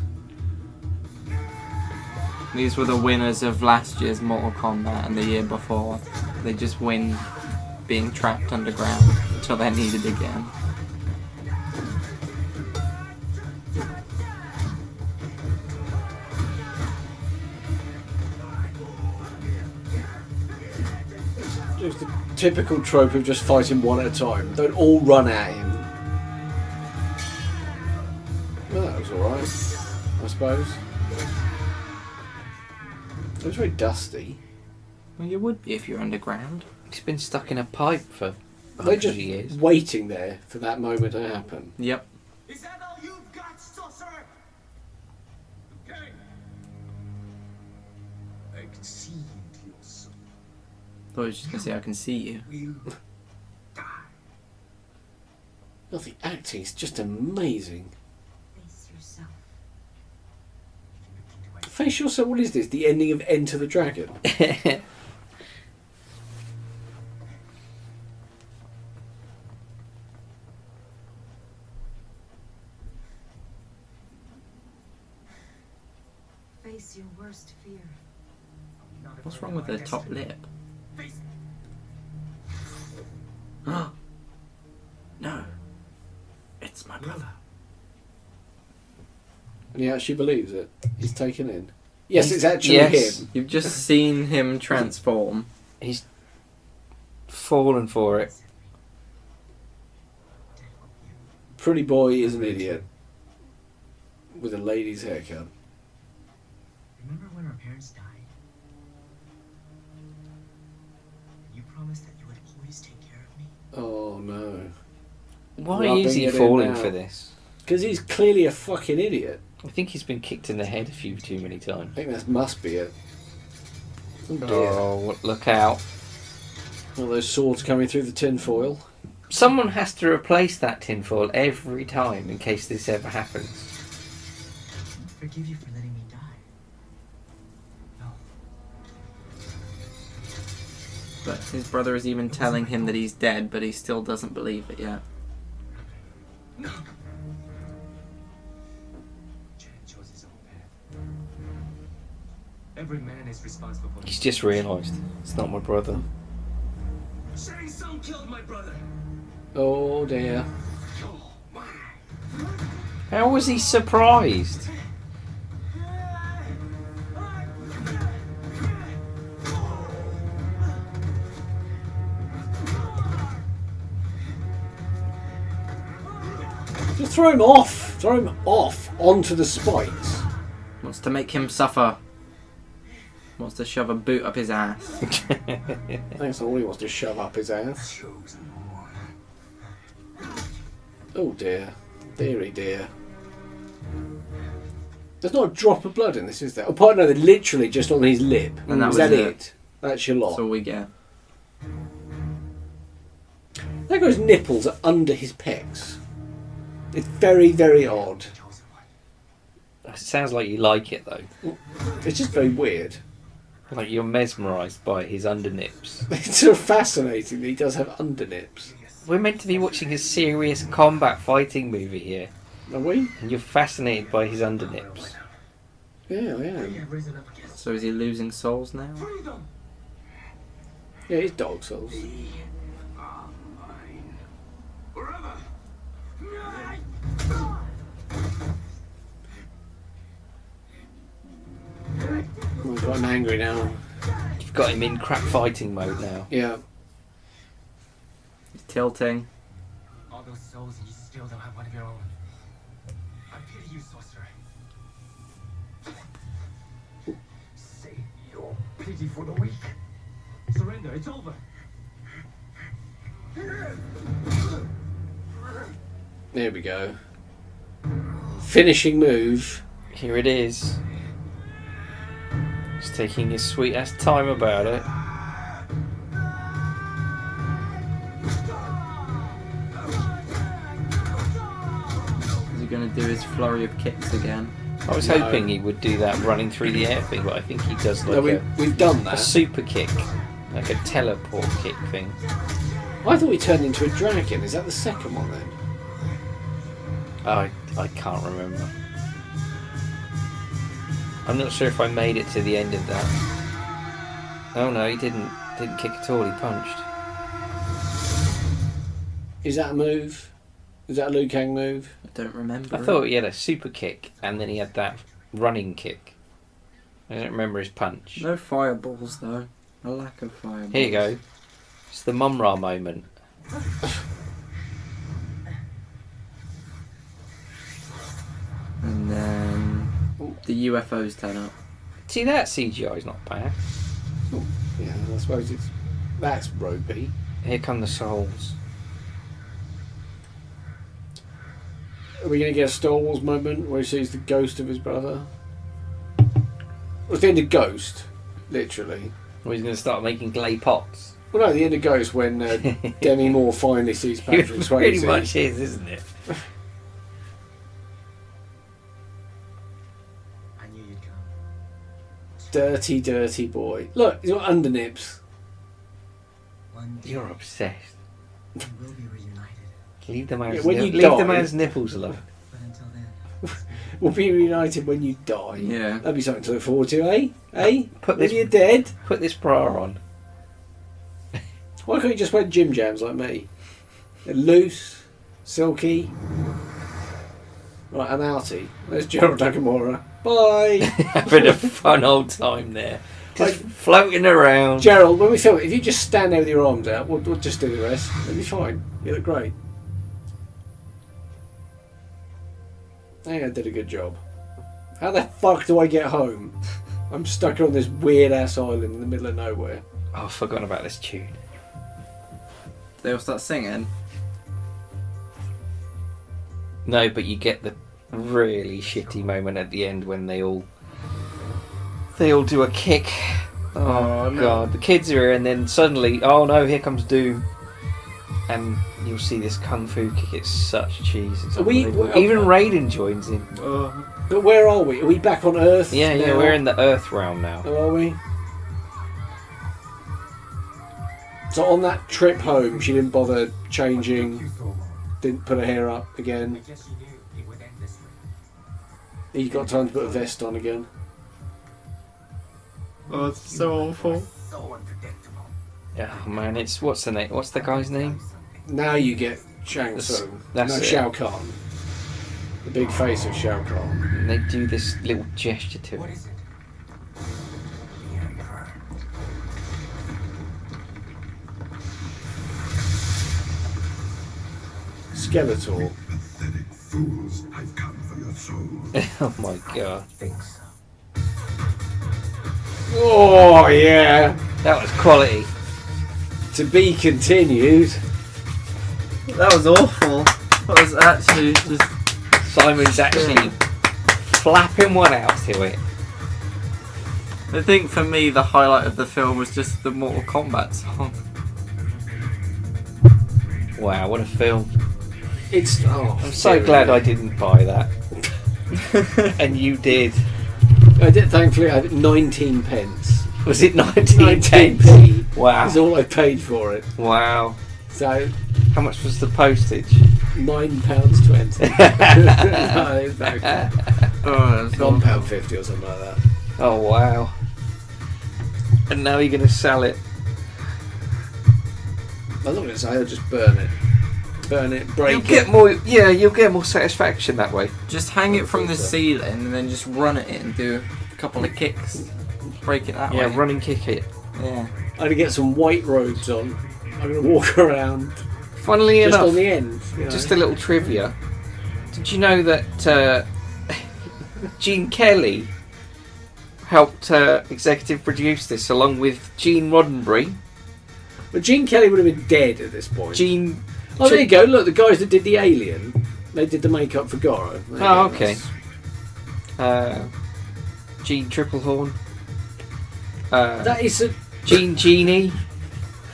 These were the winners of last year's Mortal Kombat and the year before. They just win being trapped underground until they're needed again. Just the typical trope of just fighting one at a time. Don't all run at him. Well, that was alright, I suppose. It was very dusty. Well, you would be if you're underground. He's been stuck in a pipe for They're 100 just years. waiting there for that moment to happen. Yep. Is that all you've got, sorcerer? Okay. I can see into your soul. Thought I was just gonna say I can see you. Will die. Oh, the acting's just amazing. Face yourself. Face yourself, what is this? The ending of Enter the Dragon? Face your worst fear. What's wrong with the top lip? Face No. It's my brother. And he actually believes it. He's taken in. Yes, it's actually Yes. him. You've just seen him transform. He's fallen for it. Pretty boy is an idiot. With a lady's haircut. Remember when our parents died? You promised that you would always take care of me? Oh no. Why Rubbing is he it in falling now. for this? Because he's clearly a fucking idiot. I think he's been kicked in the head a few too many I times. think that must be it. Oh dear. Oh, look out. All those swords coming through the tin foil. Someone has to replace that tinfoil every time in case this ever happens. Forgive you for letting me die. No. But his brother is even telling him that he's dead, but he still doesn't believe it yet. No. Jen chose his own path. Every man is responsible for He's just realised it's not my brother. Shang's son killed my brother. Oh dear. How was he surprised? Just throw him off. Throw him off onto the spikes. Wants to make him suffer. Wants to shove a boot up his ass. That's all he wants to shove up his ass. Oh dear. Deary dear. There's not a drop of blood in this, is there? Oh, no, they're literally just on his lip. And that is was that it. That's your lot. That's all we get. That guy's nipples are under his pecs. It's very, very odd. It sounds like you like it though. It's just very weird. Like you're mesmerised by his undernips. It's so fascinating that he does have undernips. We're meant to be watching a serious combat fighting movie here. Are we? And you're fascinated by his undernips. Yeah, I am. So is he losing souls now? Yeah, he's dog souls. I've gotten angry now. You've got him in crap fighting mode now. Yeah. He's tilting. All those souls and you still don't have one of your own. I pity you, sorcerer. Save your pity for the weak. Surrender, it's over. There we go. Finishing move. Here it is. He's taking his sweet ass time about it. Is he going to do his flurry of kicks again? I was hoping he would do that running through the air thing, but I think he does like No, we've done a that. super kick. Like a teleport kick thing. I thought he turned into a dragon. Is that the second one then? I can't remember. I'm not sure if I made it to the end of that. Oh no, he didn't kick at all, he punched. Is that a move? Is that a Liu Kang move? I don't remember. I thought he had a super kick and then he had that running kick. I don't remember his punch. No fireballs though. A lack of fireballs. Here you go. It's the Mumra moment. And then the UFOs turn up. See, that CGI is not bad. Yeah, I suppose that's ropey. Here come the souls. Are we going to get a Star Wars moment where he sees the ghost of his brother? Well, it's the end of Ghost, literally. Or he's going to start making clay pots. Well, no, the end of Ghost when Demi Moore finally sees Patrick It Swayze. pretty much is, isn't it? I knew you'd come. Dirty, dirty boy. Look, he's got undernips. One day You're obsessed. we will be reunited. Leave the man's, Yeah, when you leave the die- man's nipples alone. But until then, We'll be reunited when you die. Yeah. That'd be something to look forward to, eh? Eh? Put When this- you're dead. Put this bra on. Why can't you just wear gym jams like me? They're loose, silky. Right, I'm outie. There's Gerald Nakamura. Bye. Having a fun old time there. Just floating around. Gerald, when we film it, if you just stand there with your arms out, we'll just do the rest. It'll be fine. You look great. I think I did a good job. How the fuck do I get home? I'm stuck on this weird ass island in the middle of nowhere. Oh, I've forgotten about this tune. They all start singing. No, but you get the really shitty moment at the end when they all do a kick. Oh no. God, the kids are here, and then suddenly, oh no, here comes Doom, and you'll see this kung fu kick. It's such cheese. It's unbelievable. Even Raiden joins in. But where are we? Are we back on Earth? Yeah, now? we're in the Earth realm now. Oh, are we? So on that trip home, she didn't bother changing, didn't put her hair up again. I guess you knew it would end this way. He got time to put a vest on again. Oh, it's so awful. So unpredictable. Oh man, it's what's the name? What's the guy's name? Now you get Shang Tsung. No, it. Shao Kahn. The big face of Shao Kahn. And they do this little gesture to What it. is it? The Emperor. Skeletor. Pathetic fools, I've come for your souls. Oh my God, Think so. Oh, yeah. that was quality. To be continued. That was awful. That was actually just. Simon's actually flapping one out to it. I think for me, the highlight of the film was just the Mortal Kombat song. Wow, what a film! It's. Oh, I'm so glad I didn't buy that, and you did. I did. Thankfully, I had 19 pence. Was it 19 pence? 19p. Wow. That's all I paid for it. Wow. So How much was the postage? £9.20. No, it's about Oh, that's awful. £1.50 or something like that. Oh wow. And now you're going to sell it. I'm not going to say. I'll just burn it. Burn it. Break You'll it. get more. Yeah, you'll get more satisfaction that way. Just hang it from the ceiling and then just run it in and do a couple of kicks. Break it that Yeah, way. run and kick it. Yeah. I'm going to get some white robes on. I'm going to walk around Funnily just enough, on the end. You know. just a little trivia. Did you know that Gene Kelly helped executive produce this along with Gene Roddenberry? But Gene Kelly would have been dead at this point. Gene. Oh, there you go. Look, the guys that did the Alien, they did the makeup for Goro. There you Oh, go. okay. Gene Triplehorn. That is a. Gene Genie.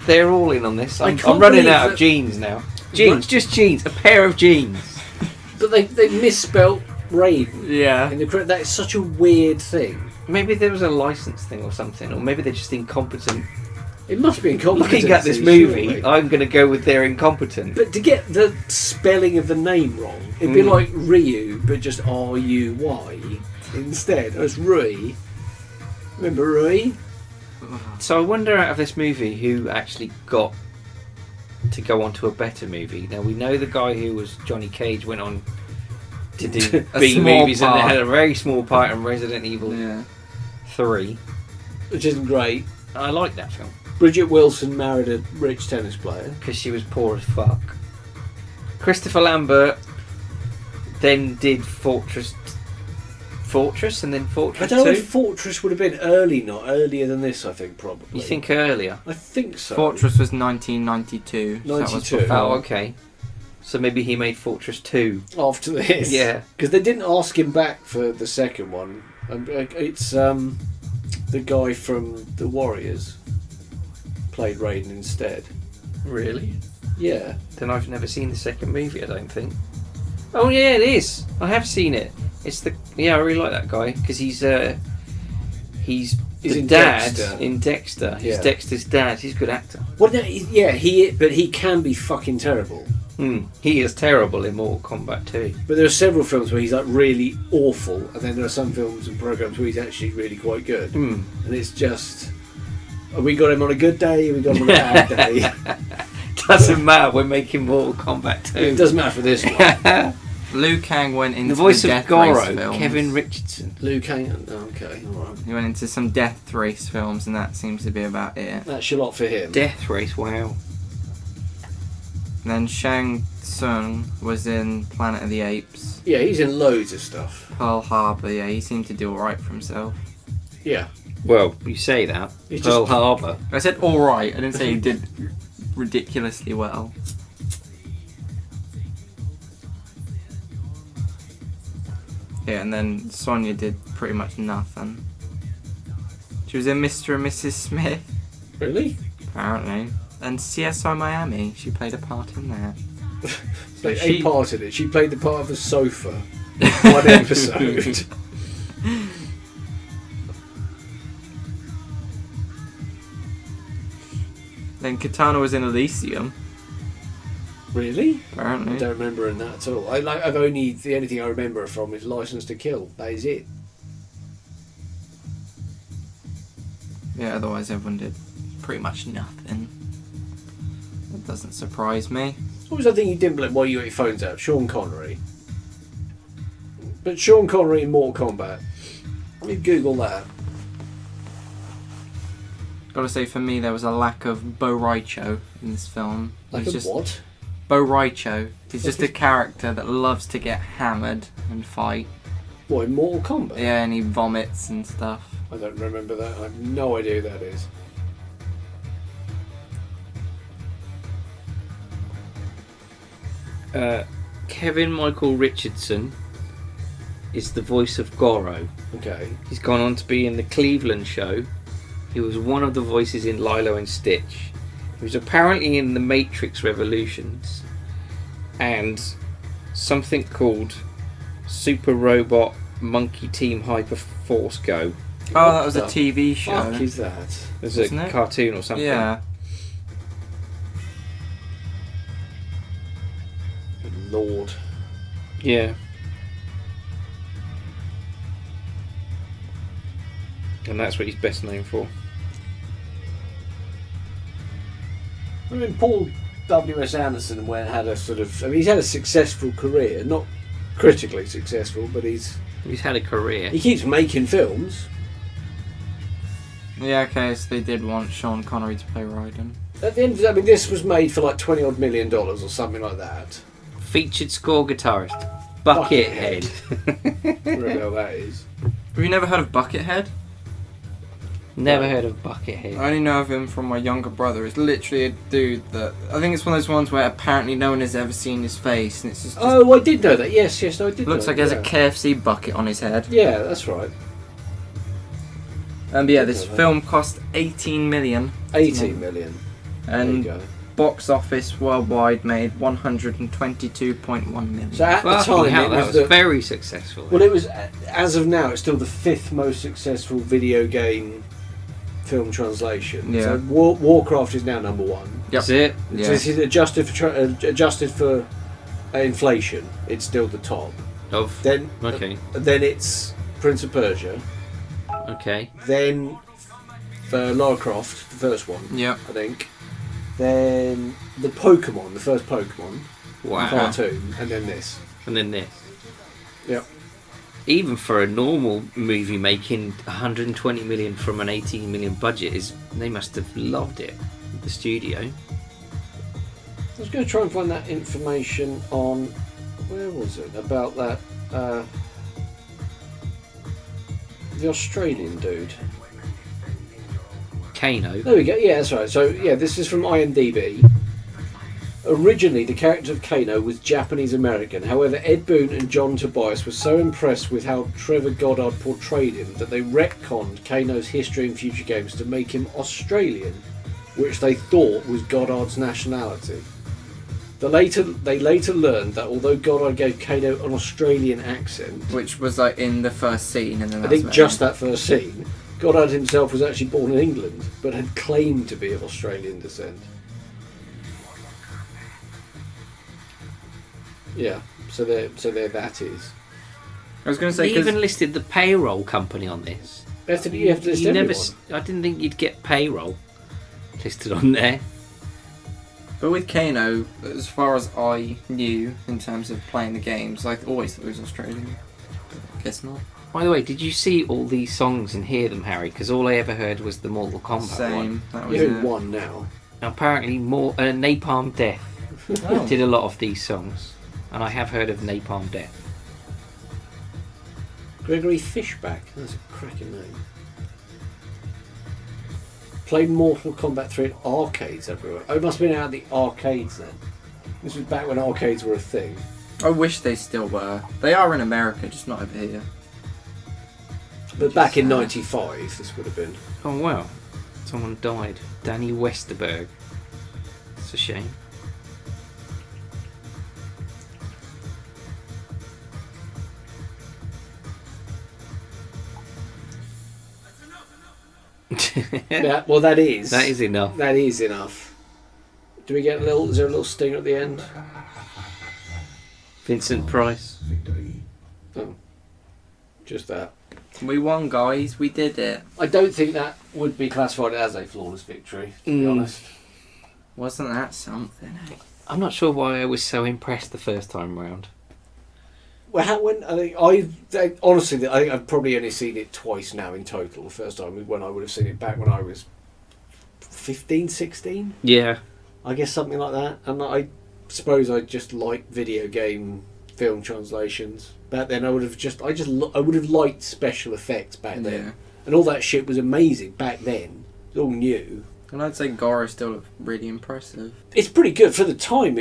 They're all in on this. I I'm can't running believe out of that- jeans now. Jeans, just jeans. A pair of jeans. But they misspelt Raiden. Yeah. In the that is such a weird thing. Maybe there was a license thing or something, or maybe they're just incompetent. It must be incompetent. Looking at this movie, I'm going to go with they're incompetent. But to get the spelling of the name wrong, it'd be like Ryu, but just R-U-Y instead. It's Rui. Remember Rui? So I wonder, out of this movie, who actually got to go on to a better movie. Now we know the guy who was Johnny Cage went on to do A B small movies, and part. they had a very small part in Resident Evil Yeah. 3. Which isn't great. I like that film Bridget Wilson married a rich tennis player. because she was poor as fuck. Christopher Lambert then did Fortress, and then I Fortress don't know 2. if Fortress would have been earlier than this, I think, probably. You think earlier? I think so. Fortress was 1992. so that was 92. before. Oh, okay. So maybe he made Fortress 2. After this. Yeah. Because they didn't ask him back for the second one. It's the guy from The Warriors played Raiden instead. Really? Yeah. Then I've never seen the second movie, I don't think. Oh yeah, it is. I have seen it. It's the I really like that guy because he's the in dad Dexter. in Dexter. He's Yeah. Dexter's dad. He's a good actor. Well, no, but he can be fucking terrible. He is terrible in Mortal Kombat 2. But there are several films where he's like really awful, and then there are some films and programs where he's actually really quite good. And it's just, have we got him on a good day? Have we got him on a bad day? Doesn't matter. We're making Mortal Kombat 2. It doesn't matter for this one. Liu Kang went into The voice the of Death Goro, Race films. Kevin Richardson. Luke Kang. Okay, all right. He went into some Death Race films, and that seems to be about it. That's a lot for him. Death Race. Wow. And then Shang Tsung was in Planet of the Apes. Yeah, he's in loads of stuff. Pearl Harbor, yeah, he seemed to do alright for himself. Yeah. Well, you say that. It's Pearl just- Harbor. I said all right. I didn't say he did ridiculously well. Yeah, and then Sonia did pretty much nothing. She was in Mr. and Mrs. Smith, Really? apparently, and CSI Miami. She played a part in there. Like She- a part in it. She played the part of a sofa. One episode. Then Katana was in Elysium, Really? I apparently. don't remember in that at all. The only thing I remember her from is License to Kill. That is it. Yeah, otherwise everyone did pretty much nothing. That doesn't surprise me. What was that thing you didn't believe while you got your phones out? Sean Connery. But Sean Connery in Mortal Kombat. Let me Google that. Gotta say, for me, there was a lack of Bo Raicho in this film. Like He's a just what? Bo Raicho. He's What's just a character that loves to get hammered and fight. What, in Mortal Kombat? Yeah, and he vomits and stuff. I don't remember that. I have no idea who that is. Kevin Michael Richardson is the voice of Goro. Okay. He's gone on to be in the Cleveland show. He was one of the voices in Lilo and Stitch. He was apparently in the Matrix Revolutions and something called Super Robot Monkey Team Hyper Force Go. Oh, that was a the TV show. Fuck is that? There's Wasn't a it? cartoon or something. Yeah. Good Lord. Yeah. And that's what he's best known for. I mean, Paul W.S. Anderson had a sort of... I mean, he's had a successful career. Not critically successful, but He's had a career. he keeps making films. Yeah, okay, so they did want Sean Connery to play Raiden. At the end of the, I mean, this was made for like $20 million or something like that. Featured score guitarist Buckethead. Whatever the hell that is. Have you never heard of Buckethead? Never heard of Buckethead. I only know of him from my younger brother. It's literally a dude that... I think it's one of those ones where apparently no one has ever seen his face, and it's just... Oh, I did know that. Yes, no, I did. looks know like he has that, a KFC bucket on his head. Yeah, that's right. But yeah, this Didn't know that. film cost 18 million. 18 million. There you And go. box office worldwide made 122.1 million. So at the Fucking time, hell, it that was was the, very successful. well, it was as of now, it's still the 5th most successful video game film translation. Yeah. So Warcraft is now number 1. Yep. That's it. Yeah. So this is adjusted for inflation. It's still the top. Of Then okay, it's Prince of Persia. okay. Then for Lara Croft, the first one, Yep. I think. Then the Pokemon, the first Pokemon Wow. cartoon, and then this. And then this. Yep. Even for a normal movie making 120 million from an 18 million budget, they must have loved it. The studio. I was going to try and find that information on, where was it, about that, the Australian dude. Kano. There we go, yeah, that's right. So, yeah, this is from IMDb. Originally, the character of Kano was Japanese-American. However, Ed Boon and John Tobias were so impressed with how Trevor Goddard portrayed him that they retconned Kano's history in future games to make him Australian, which they thought was Goddard's nationality. They later learned that although Goddard gave Kano an Australian accent, Which was like in the first scene, and then I that's think when- just that first scene, Goddard himself was actually born in England, but had claimed to be of Australian descent. Yeah, so there that is. I was going to say, They 'cause- even listed the payroll company on this. You have to list You never. everyone. I didn't think you'd get payroll listed on there. but with Kano, as far as I knew in terms of playing the games, I always thought it was Australian. But I guess not. By the way, did you see all these songs and hear them, Harry? Because all I ever heard was the Mortal Kombat one. Same. That was You're it. one now. Now, apparently, Napalm Death Oh. did a lot of these songs, and I have heard of Napalm Death. Gregory Fishback. That's a cracking name. played Mortal Kombat 3 at arcades everywhere. Oh, it must have been out of the arcades then. This was back when arcades were a thing. I wish they still were. They are in America, just not over here. But back in '95, this would have been. Oh wow, someone died. Danny Westerberg. It's a shame. Yeah, well, that is. That is enough. That is enough. Do we get a little? Is there a little stinger at the end? Vincent Price. Oh, just that. We won, guys. We did it. I don't think that would be classified as a flawless victory, to be honest. Wasn't that something? I'm not sure why I was so impressed the first time round. Well, honestly, I think I've probably only seen it twice now in total. The first time was when I would have seen it back when I was 15, 16. Yeah. I guess something like that. And I suppose I just like video game film translations. Back then, I would have liked special effects back then, and all that shit was amazing back then. It was all new. And I'd say Goro still looked really impressive. It's pretty good for the time.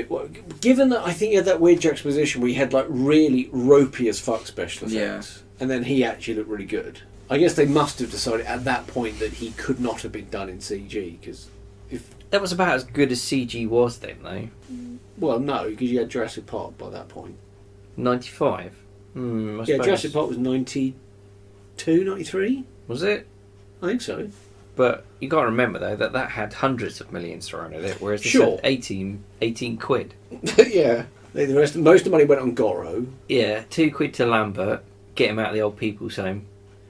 Given that I think you had that weird juxtaposition where you had like really ropey as fuck special effects, and then he actually looked really good. I guess they must have decided at that point that he could not have been done in CG because that was about as good as CG was then, though. Well, no, because you had Jurassic Park by that point. 95. Jurassic Park was 92, 93? Was it? I think so. But you got to remember though that had hundreds of millions thrown at it, whereas this had 18 quid. Yeah, most of the money went on Goro. Yeah, £2 to Lambert, get him out of the old people's home.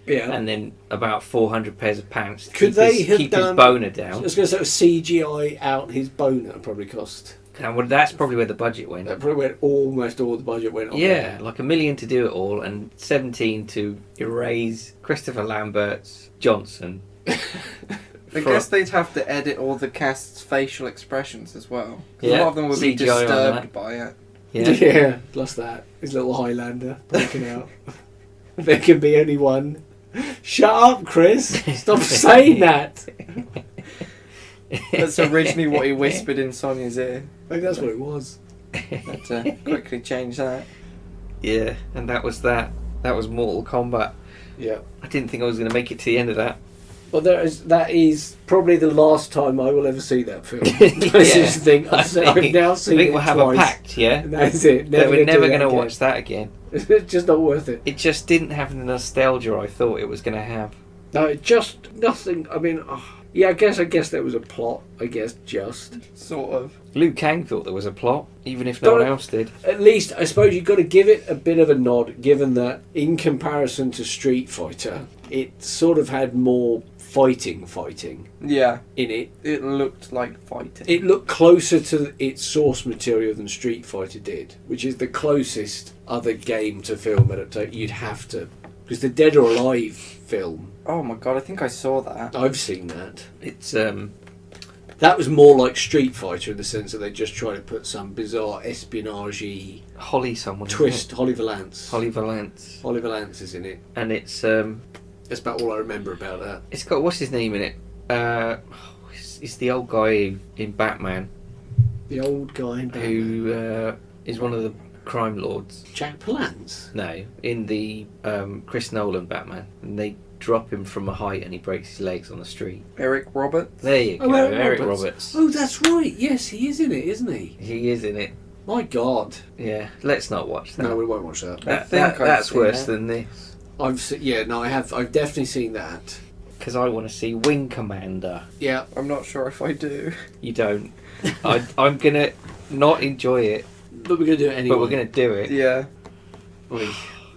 Yeah, and then about 400 pairs of pants to keep his boner down. I was going to say CGI out his boner probably cost. And that's probably where the budget went. That probably went almost all the budget went on. Yeah, like $1 million to do it all, and 17 to erase Christopher Lambert's Johnson. I guess they'd have to edit all the cast's facial expressions as well. Yeah, a lot of them would be CGI disturbed by it. Yeah, plus that. His little Highlander breaking out. There can be only one. Shut up, Chris. Stop saying that. That's originally what he whispered in Sonia's ear. I think that's what it was. Had to quickly change that. Yeah, and that was that. That was Mortal Kombat. Yeah. I didn't think I was going to make it to the end of that. Well, that is probably the last time I will ever see that film. I've now seen it. I think we'll have twice. a pact, yeah? And that's it. We're never going to watch that again. It's just not worth it. It just didn't have the nostalgia I thought it was going to have. No, it just nothing. I mean, yeah, I guess there was a plot. I guess just sort of. Liu Kang thought there was a plot, even if no one else did. At least, I suppose you've got to give it a bit of a nod, given that in comparison to Street Fighter, it sort of had more fighting. Yeah. In it. It looked like fighting. It looked closer to its source material than Street Fighter did, which is the closest other game to film adaptation you'd have to. Because the Dead or Alive film. Oh my god, I think I saw that. I've seen that. It's that was more like Street Fighter in the sense that they just tried to put some bizarre espionage-y twist. Holly Valance. Holly Valance is in it. And it's that's about all I remember about that. It's got, what's his name in it? It's the old guy in Batman. The old guy in Batman. Who is one of the crime lords. Jack Palance? No, in the Chris Nolan Batman. And they drop him from a height and he breaks his legs on the street. Eric Roberts? There you go, Eric Roberts. Oh, that's right. Yes, he is in it, isn't he? He is in it. My God. Yeah, let's not watch that. No, we won't watch that. That's worse than this. I have. I've definitely seen that. Because I want to see Wing Commander. Yeah. I'm not sure if I do. You don't. I'm going to not enjoy it. But we're going to do it anyway. But we're going to do it. Yeah.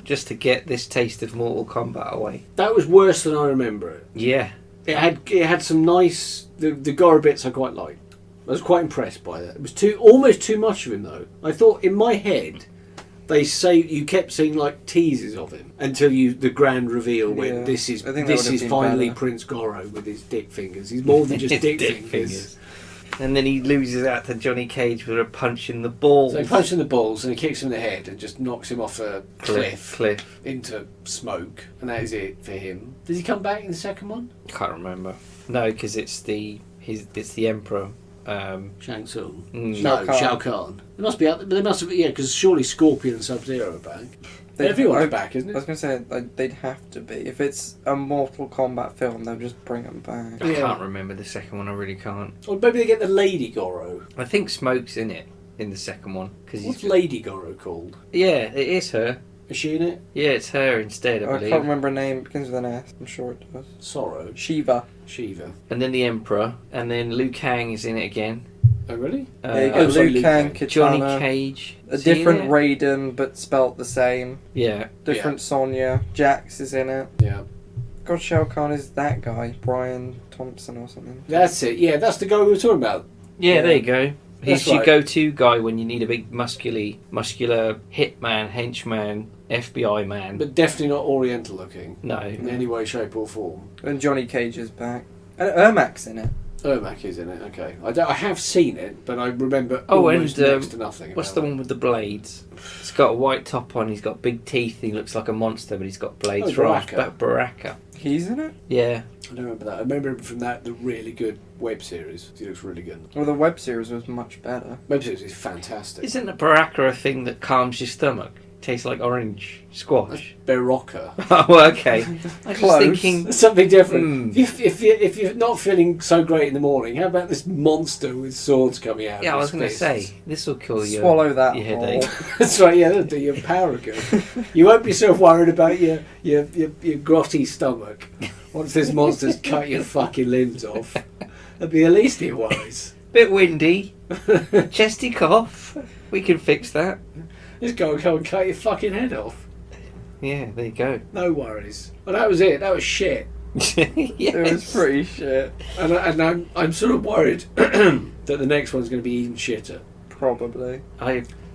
Just to get this taste of Mortal Kombat away. That was worse than I remember it. Yeah. It had some nice... The Goro bits I quite liked. I was quite impressed by that. It was almost too much of him, though. I thought, in my head... You kept seeing like teasers of him until the grand reveal when this is finally better. Prince Goro with his dick fingers. He's more than just dick fingers. And then he loses out to Johnny Cage with a punch in the balls. So he punches him in the balls and he kicks him in the head and just knocks him off a cliff into smoke. And that is it for him. Does he come back in the second one? Can't remember. No, because it's the Emperor. Shang Tsung. Shao Kahn. Shao Kahn. They must be out. They must have. Yeah, because surely Scorpion and Sub-Zero are back. Everyone's back, isn't I it? was going to say, they'd have to be. If it's a Mortal Kombat film, they'll just bring them back. I can't remember the second one. I really can't. Or maybe they get the Lady Goro. I think Smoke's in it in the second one. What's Lady Goro called? Yeah, it is her. Is she in it? Yeah, it's her instead, I I believe. can't remember her name. It begins with an S. I'm sure it does. Sorrow. Shiva. And then the Emperor. And then Liu Kang is in it again. Oh, really? Yeah, you got Liu Kang, Kitana, Johnny Cage. a Is he in different it? Raiden, but spelt the same. Yeah. Different Sonya. Jax is in it. Yeah. God, Shao Kahn is that guy. Brian Thompson or something. That's it. Yeah, that's the guy we were talking about. Yeah, there you go. He's That's your right. go-to guy when you need a big muscular hitman, henchman, FBI man. But definitely not Oriental looking. No. In any way, shape or form. And Johnny Cage is back. And Ermac's in it. Ermac is in it, okay. I have seen it, but I remember Oh, almost and next to nothing what's about the one with the blades? He's got a white top on, he's got big teeth, he looks like a monster, but he's got blades for eyes. Baraka. Baraka. He's in it? Yeah. I don't remember that. I remember him from the really good web series. He looks really good. Well, the web series was much better. Web series is fantastic. Isn't a Baraka a thing that calms your stomach? Tastes like orange squash. Baraka. Oh, okay. I was Close. just thinking... Something different. If you're not feeling so great in the morning, how about this monster with swords coming out? Yeah, I of was his going to fists? say, this will kill you. Swallow that your whole. headache. That's right. Yeah, that'll do your power good. You won't be so worried about your grotty stomach once this monster's cut your fucking limbs off. That'd be the least of your worries. Bit windy. Chesty cough. We can fix that. Just go and cut your fucking head off. Yeah, there you go. No worries. Well, that was it. That was shit. Yes. It was pretty shit. And I'm sort of worried that the next one's going to be even shitter. Probably.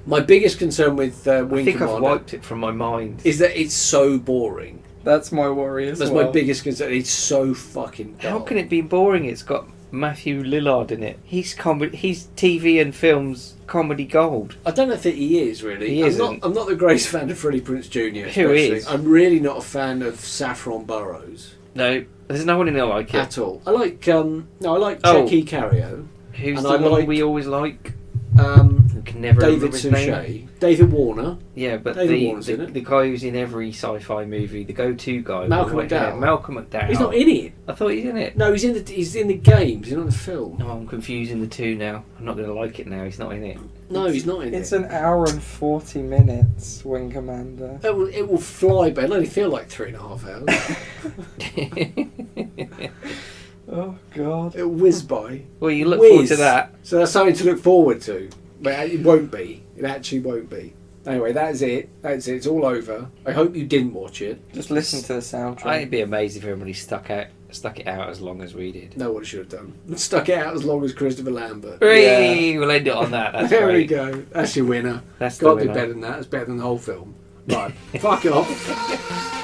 My biggest concern with I Wing think Commander I've wiped it from my mind. is that it's so boring. That's my worry as That's well. my biggest concern. It's so fucking dull. How can it be boring? It's got Matthew Lillard in it. He's TV and films comedy gold. I don't know if he is really. He isn't. I'm not the greatest fan of Freddie Prinze Jr. Who especially. is? I'm really not a fan of Saffron Burrows No, there's no one in there like it. at all. I like Oh. Jackie Cario. Who's And the I one like- we always like? We can never David remember his name. Suchet. David Warner. Yeah, but David Warner's in the it. the guy who's in every sci-fi movie, the go-to guy. Malcolm with white hair. McDowell. Malcolm McDowell. He's not in it. I thought he's in it. No, he's in the games. He's not in the film. No, I'm confusing the two now. I'm not going to like it now. He's not in it. No, he's not in It's it. an hour and 40 minutes, Wing Commander. It will fly, but it'll only feel like 3.5 hours. Oh, God. It'll whiz by. Well, you look forward Whiz. to that. So that's something to look forward to. But it won't be. It actually won't be. Anyway, that's it. That's it. It's all over. I hope you didn't watch it. Just listen to the soundtrack. I'd be amazed if everybody stuck it out as long as we did. Know what I should have done. Stuck it out as long as Christopher Lambert. Hooray! We'll end it on that. That's there we great. go. That's your winner. That's the Got to be winner. better than that. It's better than the whole film. Right. Fuck off.